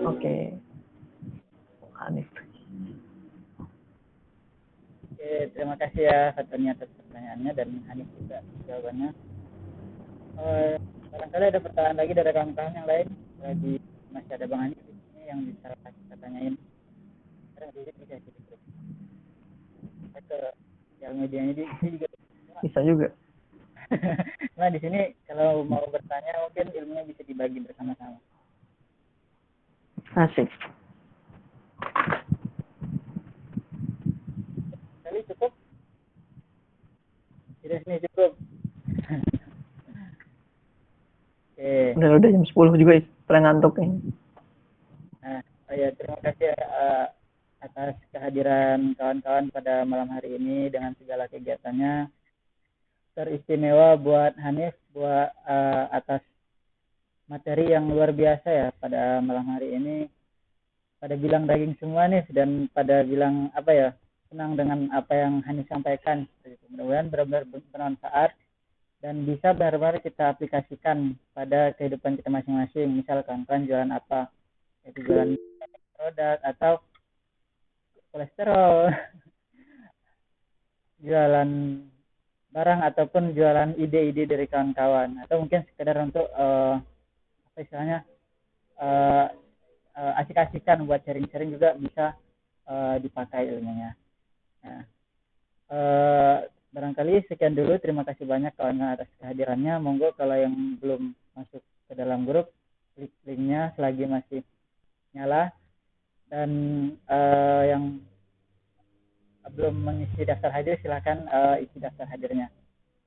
Oke. Hanif. Oke, terima kasih ya Fatoni atas pertanyaannya dan Hanif juga jawabannya. Barangkali ada pertanyaan lagi dari kawan-kawan yang lain, lagi masih ada Bang Hanif ini yang bisa kita tanyain. Sekarang bisa ke sosial medianya dia juga bisa juga. Nah di sini kalau mau bertanya mungkin ilmunya bisa dibagi bersama-sama. Asik. Kali cukup? Tidak sini cukup. Oke. Udah jam 10 juga, pernah ngantuk nih. Nah, ya terima kasih atas kehadiran kawan-kawan pada malam hari ini dengan segala kegiatannya. Teristimewa buat Hanif buat atas materi yang luar biasa ya pada malam hari ini. Pada bilang daging semua nih dan pada bilang apa ya, senang dengan apa yang Hanif sampaikan. Mudah-mudahan benar-benar bermanfaat dan bisa benar-benar kita aplikasikan pada kehidupan kita masing-masing. Misal kawan-kawan jualan apa, itu jualan produk atau kolesterol, jualan barang ataupun jualan ide-ide dari kawan-kawan, atau mungkin sekedar untuk apa istilahnya asik-asikan buat sharing-sharing juga bisa dipakai ilmunya. Nah, barangkali sekian dulu, terima kasih banyak kawan atas kehadirannya. Monggo kalau yang belum masuk ke dalam grup, klik linknya selagi masih nyala Dan yang belum mengisi daftar hadir silakan isi daftar hadirnya.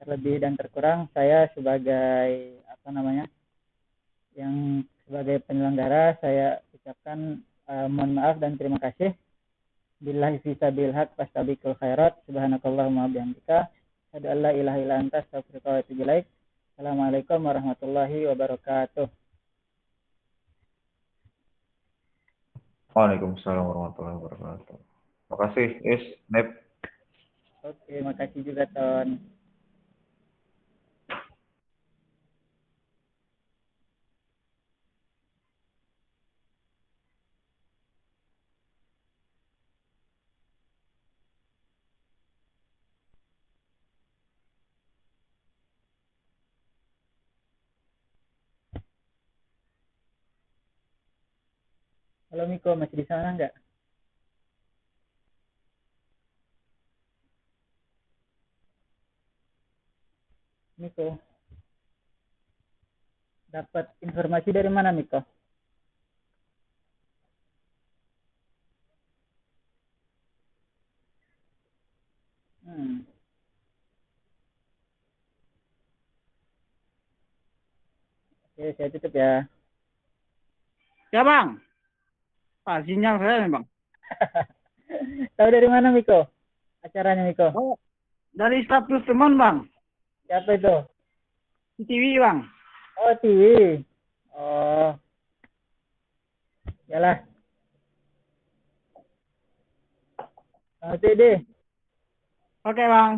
Terlebih dan terkurang saya sebagai yang sebagai penyelenggara saya ucapkan mohon maaf dan terima kasih. Billahi fisabilil haq fastabiqul khairat. Subhanakallahumma bihamdika asyhadu an la ilaha illa anta astaghfiruka wa atubu ilaik. Assalamualaikum warahmatullahi wabarakatuh. Waalaikumsalam warahmatullahi wabarakatuh. Makasih, Is, Nep. Oke, makasih juga Ton. Halo Miko, masih di sana nggak? Miko, dapat informasi dari mana Miko? Hmm. Oke, saya tutup ya. Ya bang, Pak, sinyal saya nih bang. Tahu dari mana Miko? Acaranya Miko? Oh, dari status teman bang, Siapa itu? di TV bang. Oh, TV. Oh, yalah. Selamat deh. Oke bang.